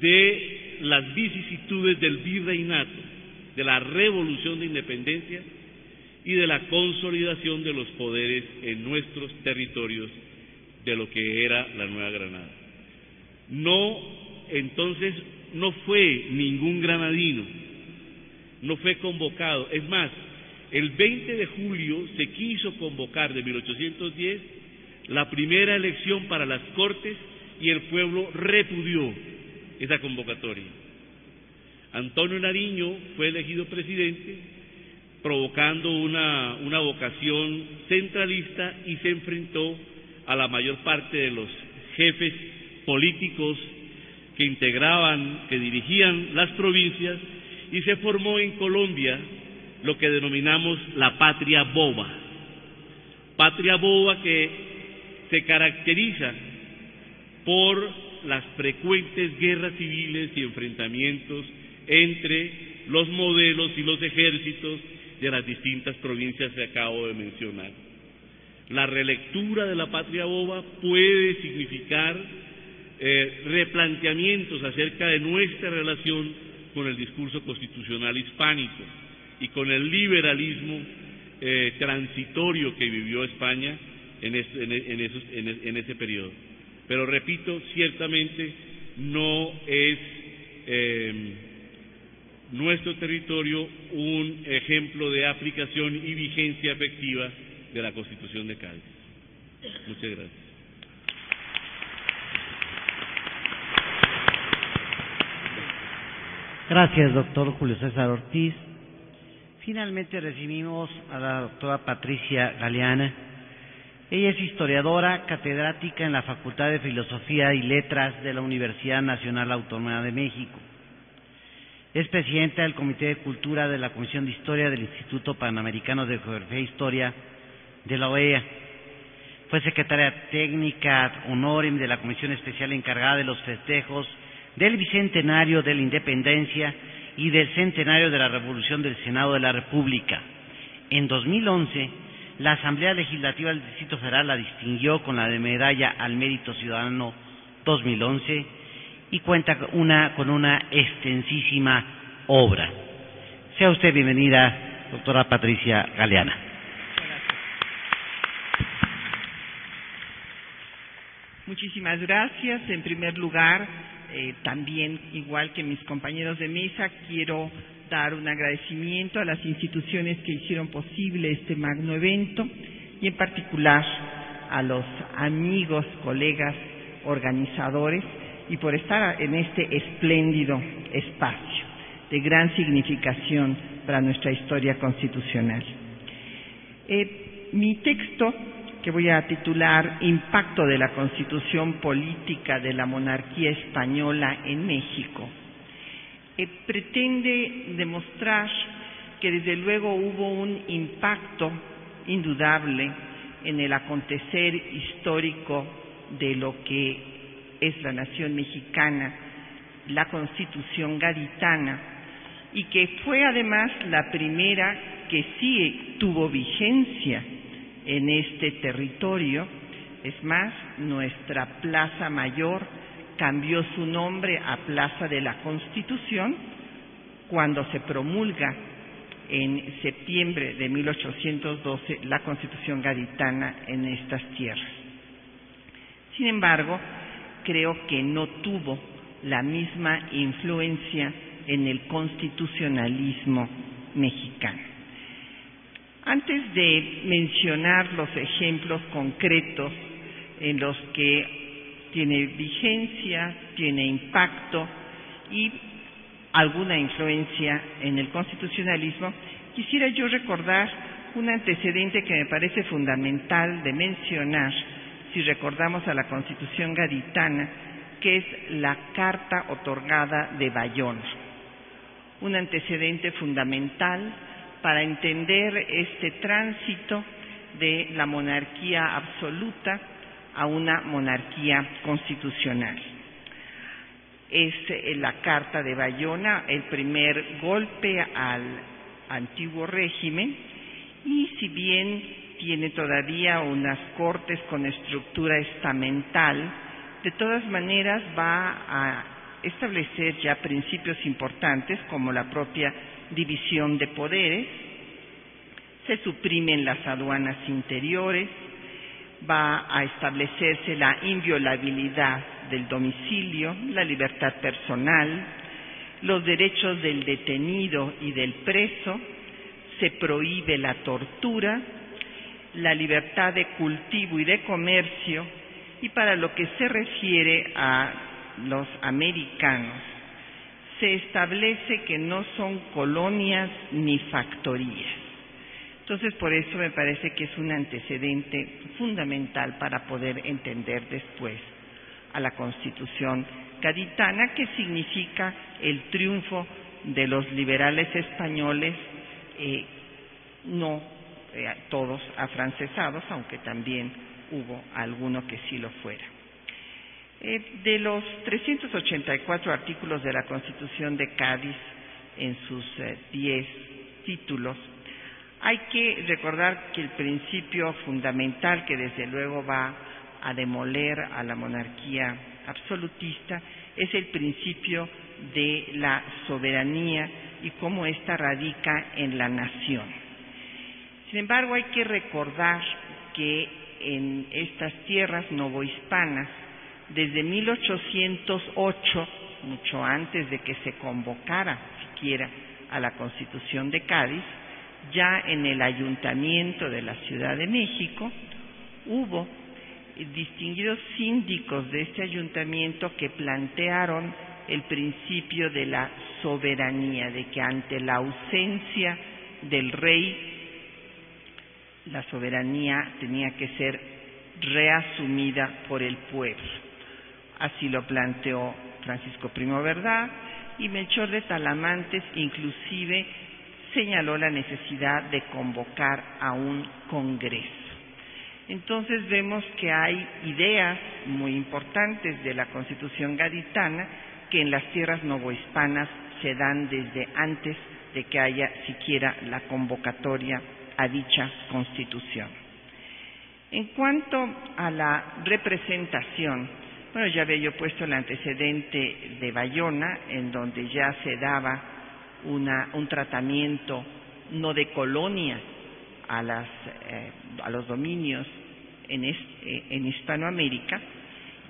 de las vicisitudes del virreinato, de la revolución de independencia y de la consolidación de los poderes en nuestros territorios de lo que era la Nueva Granada. Entonces no fue ningún granadino, no fue convocado. Es más, el 20 de julio se quiso convocar de 1810 la primera elección para las Cortes y el pueblo repudió esa convocatoria. Antonio Nariño fue elegido presidente, provocando una vocación centralista, y se enfrentó a la mayor parte de los jefes políticos que dirigían las provincias, y se formó en Colombia lo que denominamos la patria boba. Patria boba que se caracteriza por las frecuentes guerras civiles y enfrentamientos entre los modelos y los ejércitos de las distintas provincias que acabo de mencionar. La relectura de la patria boba puede significar replanteamientos acerca de nuestra relación con el discurso constitucional hispánico y con el liberalismo transitorio que vivió España en ese periodo. Pero repito, ciertamente no es nuestro territorio un ejemplo de aplicación y vigencia efectiva de la Constitución de Cádiz. Muchas gracias. Gracias, doctor Julio César Ortiz. Finalmente recibimos a la doctora Patricia Galeana. Ella es historiadora, catedrática en la Facultad de Filosofía y Letras de la Universidad Nacional Autónoma de México. Es presidenta del Comité de Cultura de la Comisión de Historia del Instituto Panamericano de Geografía e Historia de la OEA. Fue secretaria técnica ad honorem de la Comisión Especial encargada de los festejos del Bicentenario de la Independencia y del Centenario de la Revolución del Senado de la República. En 2011, la Asamblea Legislativa del Distrito Federal la distinguió con la de Medalla al Mérito Ciudadano 2011 y cuenta con una extensísima obra. Sea usted bienvenida, doctora Patricia Galeana. Muchísimas gracias. En primer lugar, también, igual que mis compañeros de mesa, quiero dar un agradecimiento a las instituciones que hicieron posible este magno evento y en particular a los amigos, colegas, organizadores, y por estar en este espléndido espacio de gran significación para nuestra historia constitucional. Mi texto, que voy a titular Impacto de la Constitución Política de la Monarquía Española en México, pretende demostrar que desde luego hubo un impacto indudable en el acontecer histórico de lo que es la nación mexicana, la Constitución Gaditana, y que fue además la primera que sí tuvo vigencia en este territorio. Es más, nuestra Plaza Mayor cambió su nombre a Plaza de la Constitución cuando se promulga en septiembre de 1812 la Constitución Gaditana en estas tierras. Sin embargo, creo que no tuvo la misma influencia en el constitucionalismo mexicano. Antes de mencionar los ejemplos concretos en los que tiene vigencia, tiene impacto y alguna influencia en el constitucionalismo, quisiera yo recordar un antecedente que me parece fundamental de mencionar si recordamos a la Constitución Gaditana, que es la Carta otorgada de Bayona. Un antecedente fundamental para entender este tránsito de la monarquía absoluta a una monarquía constitucional. Es la Carta de Bayona el primer golpe al antiguo régimen, y si bien tiene todavía unas cortes con estructura estamental, de todas maneras va a establecer ya principios importantes como la propia división de poderes, se suprimen las aduanas interiores, va a establecerse la inviolabilidad del domicilio, la libertad personal, los derechos del detenido y del preso, se prohíbe la tortura, la libertad de cultivo y de comercio, y para lo que se refiere a los americanos, se establece que no son colonias ni factorías. Entonces, por eso me parece que es un antecedente fundamental para poder entender después a la Constitución Gaditana, que significa el triunfo de los liberales españoles, no todos afrancesados, aunque también hubo alguno que sí lo fuera. De los 384 artículos de la Constitución de Cádiz, en sus 10 títulos, hay que recordar que el principio fundamental, que desde luego va a demoler a la monarquía absolutista, es el principio de la soberanía y cómo ésta radica en la nación. Sin embargo, hay que recordar que en estas tierras novohispanas, desde 1808, mucho antes de que se convocara siquiera a la Constitución de Cádiz, ya en el Ayuntamiento de la Ciudad de México hubo distinguidos síndicos de este ayuntamiento que plantearon el principio de la soberanía, de que ante la ausencia del rey, la soberanía tenía que ser reasumida por el pueblo. Así lo planteó Francisco Primo Verdad, y Melchor de Talamantes inclusive señaló la necesidad de convocar a un congreso. Entonces vemos que hay ideas muy importantes de la Constitución Gaditana que en las tierras novohispanas se dan desde antes de que haya siquiera la convocatoria a dicha Constitución. En cuanto a la representación, bueno, ya había yo puesto el antecedente de Bayona, en donde ya se daba un tratamiento no de colonia a los dominios en Hispanoamérica,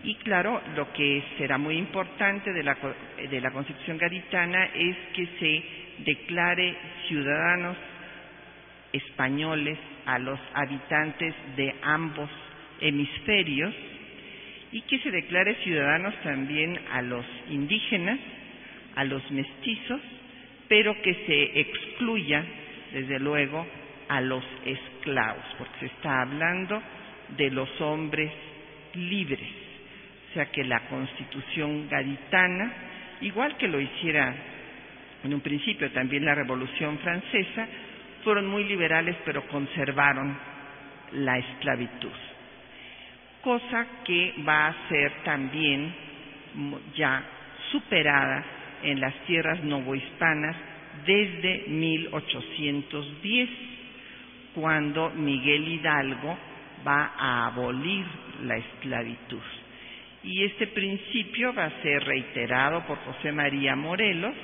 y claro, lo que será muy importante de la Constitución Gaditana es que se declare ciudadanos españoles a los habitantes de ambos hemisferios, y que se declare ciudadanos también a los indígenas, a los mestizos, pero que se excluya, desde luego, a los esclavos, porque se está hablando de los hombres libres. O sea que la Constitución Gaditana, igual que lo hiciera en un principio también la Revolución Francesa, fueron muy liberales, pero conservaron la esclavitud, cosa que va a ser también ya superada en las tierras novohispanas desde 1810, cuando Miguel Hidalgo va a abolir la esclavitud. Y este principio va a ser reiterado por José María Morelos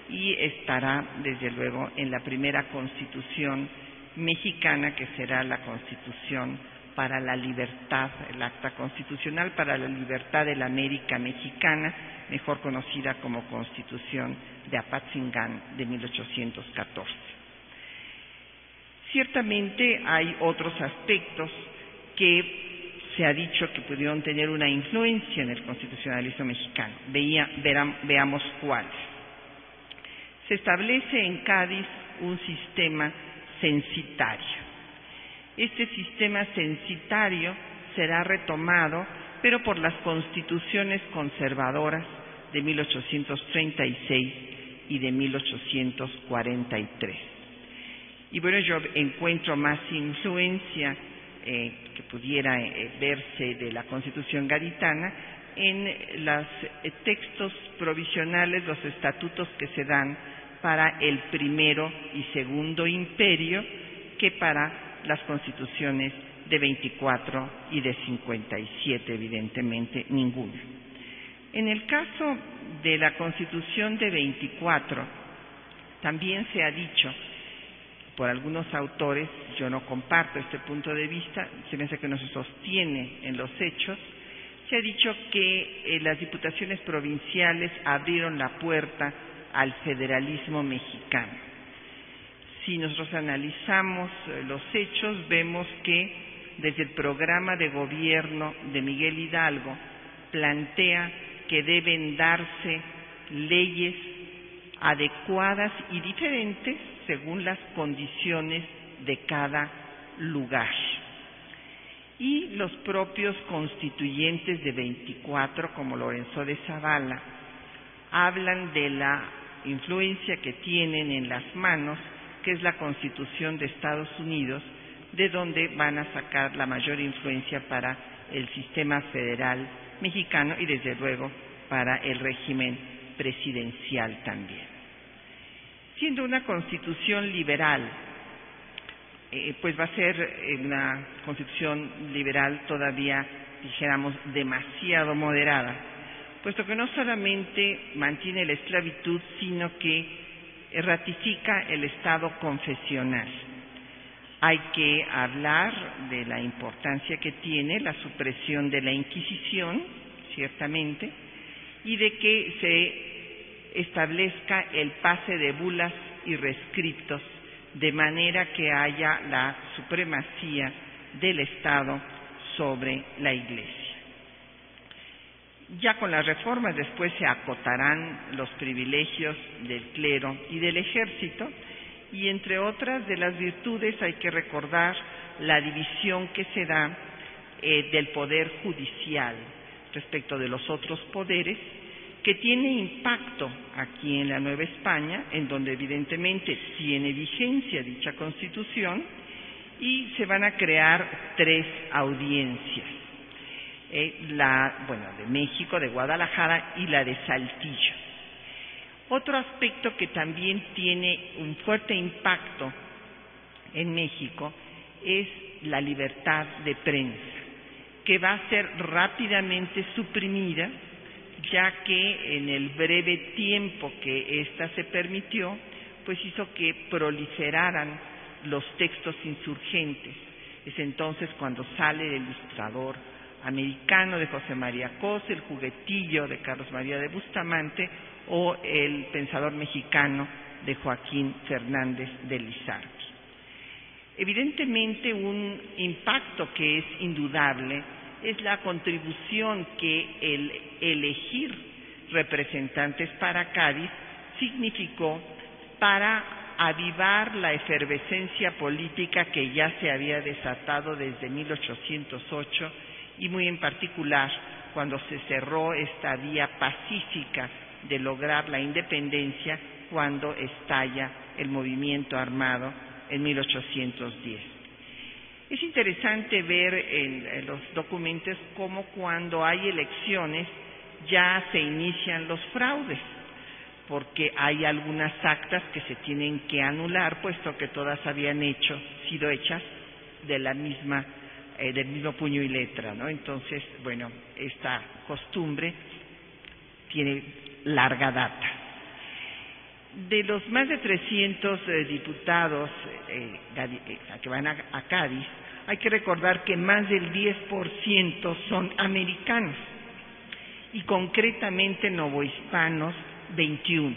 y estará, desde luego, en la primera Constitución mexicana, que será la Constitución para la Libertad, el Acta Constitucional para la Libertad de la América Mexicana, mejor conocida como Constitución de Apatzingán de 1814. Ciertamente hay otros aspectos que se ha dicho que pudieron tener una influencia en el constitucionalismo mexicano. Veamos cuáles. Se establece en Cádiz un sistema censitario. Este sistema censitario será retomado, pero por las constituciones conservadoras de 1836 y de 1843. Y bueno, yo encuentro más influencia que pudiera verse de la Constitución gaditana en los textos provisionales, los estatutos que se dan para el primero y segundo imperio, que para las constituciones de 24 y de 57, evidentemente ninguna. En el caso de la Constitución de 24, también se ha dicho por algunos autores, yo no comparto este punto de vista, se me hace que no se sostiene en los hechos, se ha dicho que las diputaciones provinciales abrieron la puerta al federalismo mexicano. Si nosotros analizamos los hechos, vemos que desde el programa de gobierno de Miguel Hidalgo plantea que deben darse leyes adecuadas y diferentes según las condiciones de cada lugar. Y los propios constituyentes de 24, como Lorenzo de Zavala, hablan de la influencia que tienen en las manos, que es la Constitución de Estados Unidos, de donde van a sacar la mayor influencia para el sistema federal mexicano y desde luego para el régimen presidencial también. Siendo una constitución liberal, pues va a ser una constitución liberal todavía, dijéramos, demasiado moderada, puesto que no solamente mantiene la esclavitud, sino que ratifica el Estado confesional. Hay que hablar de la importancia que tiene la supresión de la Inquisición, ciertamente, y de que se establezca el pase de bulas y rescriptos, de manera que haya la supremacía del Estado sobre la Iglesia. Ya con las reformas después se acotarán los privilegios del clero y del ejército, y entre otras de las virtudes hay que recordar la división que se da del poder judicial respecto de los otros poderes, que tiene impacto aquí en la Nueva España, en donde evidentemente tiene vigencia dicha Constitución, y se van a crear 3 audiencias, de México, de Guadalajara y la de Saltillo. Otro aspecto que también tiene un fuerte impacto en México es la libertad de prensa, que va a ser rápidamente suprimida, ya que en el breve tiempo que ésta se permitió, pues hizo que proliferaran los textos insurgentes. Es entonces cuando sale el ilustrador americano de José María Cos, el juguetillo de Carlos María de Bustamante o el pensador mexicano de Joaquín Fernández de Lizardi. Evidentemente, un impacto que es indudable es la contribución que el elegir representantes para Cádiz significó para avivar la efervescencia política que ya se había desatado desde 1808 y muy en particular cuando se cerró esta vía pacífica de lograr la independencia, cuando estalla el movimiento armado en 1810. Es interesante ver en los documentos cómo cuando hay elecciones ya se inician los fraudes, porque hay algunas actas que se tienen que anular, puesto que todas habían sido hechas de la misma, del mismo puño y letra, ¿no? Entonces, bueno, esta costumbre tiene larga data. De los más de 300 diputados que van a Cádiz, hay que recordar que más del 10% son americanos y concretamente novohispanos 21.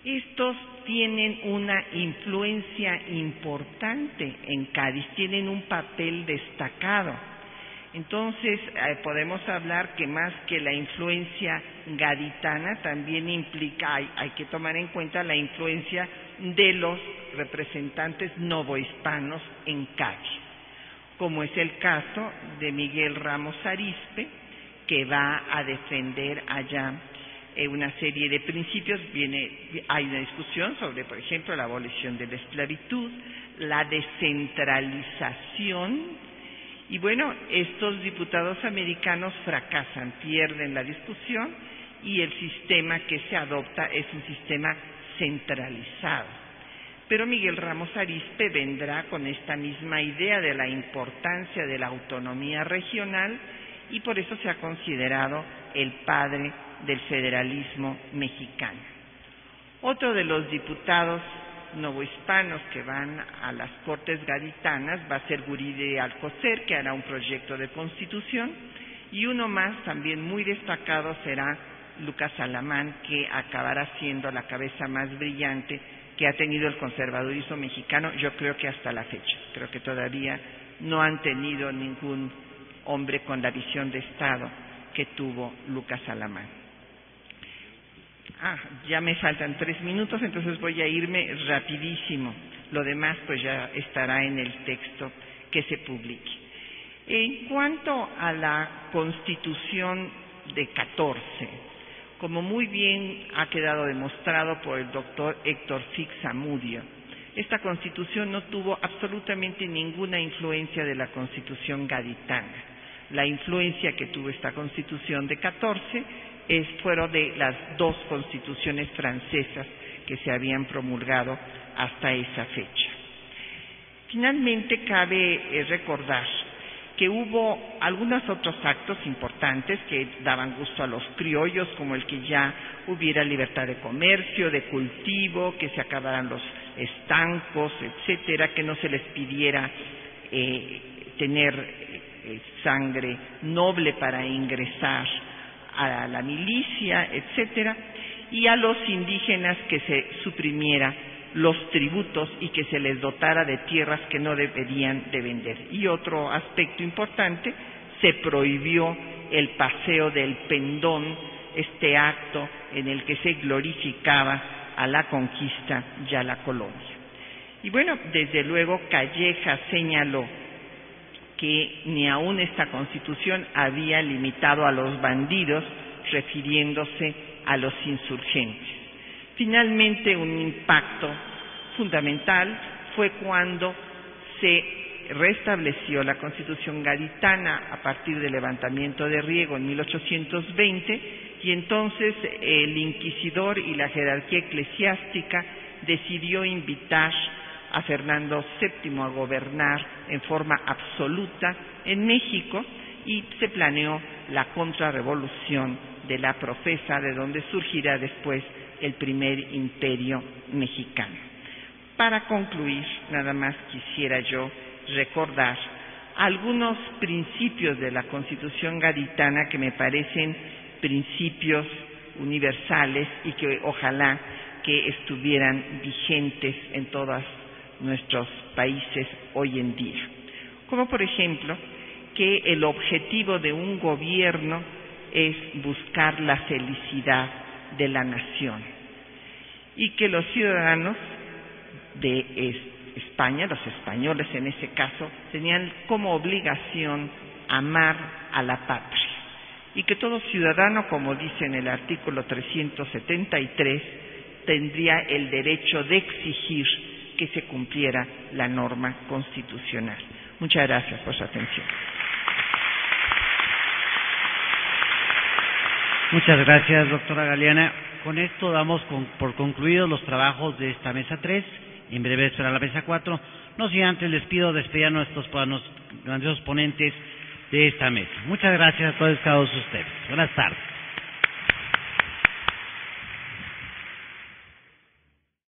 Estos tienen una influencia importante en Cádiz, tienen un papel destacado. Entonces, podemos hablar que más que la influencia gaditana, también implica, hay que tomar en cuenta la influencia de los representantes novohispanos en Cádiz, como es el caso de Miguel Ramos Arizpe, que va a defender allá una serie de principios. Hay una discusión sobre, por ejemplo, la abolición de la esclavitud, la descentralización. Y bueno, estos diputados americanos fracasan, pierden la discusión y el sistema que se adopta es un sistema centralizado. Pero Miguel Ramos Arizpe vendrá con esta misma idea de la importancia de la autonomía regional y por eso se ha considerado el padre del federalismo mexicano. Otro de los diputados novohispanos que van a las Cortes Gaditanas va a ser Guride Alcocer, que hará un proyecto de constitución, y uno más también muy destacado será Lucas Alamán, que acabará siendo la cabeza más brillante que ha tenido el conservadurismo mexicano, yo creo que hasta la fecha. Creo que todavía no han tenido ningún hombre con la visión de Estado que tuvo Lucas Alamán. Ya me faltan 3 minutos, entonces voy a irme rapidísimo. Lo demás pues ya estará en el texto que se publique. En cuanto a la Constitución de 14, como muy bien ha quedado demostrado por el doctor Héctor Fix Zamudio, esta Constitución no tuvo absolutamente ninguna influencia de la Constitución gaditana. La influencia que tuvo esta Constitución de 14 fueron de las 2 constituciones francesas que se habían promulgado hasta esa fecha. Finalmente, cabe recordar que hubo algunos otros actos importantes que daban gusto a los criollos, como el que ya hubiera libertad de comercio, de cultivo, que se acabaran los estancos, etcétera, que no se les pidiera tener sangre noble para ingresar a la milicia, etcétera, y a los indígenas que se suprimiera los tributos y que se les dotara de tierras que no deberían de vender. Y otro aspecto importante, se prohibió el paseo del pendón, este acto en el que se glorificaba a la conquista y a la colonia. Y bueno, desde luego Calleja señaló que ni aún esta Constitución había limitado a los bandidos, refiriéndose a los insurgentes. Finalmente, un impacto fundamental fue cuando se restableció la Constitución gaditana a partir del levantamiento de Riego en 1820, y entonces el inquisidor y la jerarquía eclesiástica decidió invitar a Fernando VII a gobernar en forma absoluta en México, y se planeó la contrarrevolución de la Profesa, de donde surgirá después el primer imperio mexicano. Para concluir, nada más quisiera yo recordar algunos principios de la Constitución gaditana que me parecen principios universales y que ojalá que estuvieran vigentes en todos nuestros países hoy en día. Como por ejemplo, que el objetivo de un gobierno es buscar la felicidad de la nación y que los ciudadanos de España, los españoles en ese caso, tenían como obligación amar a la patria y que todo ciudadano, como dice en el artículo 373, tendría el derecho de exigir que se cumpliera la norma constitucional. Muchas gracias por su atención. Muchas gracias, doctora Galeana. Con esto damos por concluidos los trabajos de esta mesa 3. En breve será la mesa 4. No sin antes les pido despedir a nuestros grandiosos ponentes de esta mesa. Muchas gracias a todos ustedes. Buenas tardes.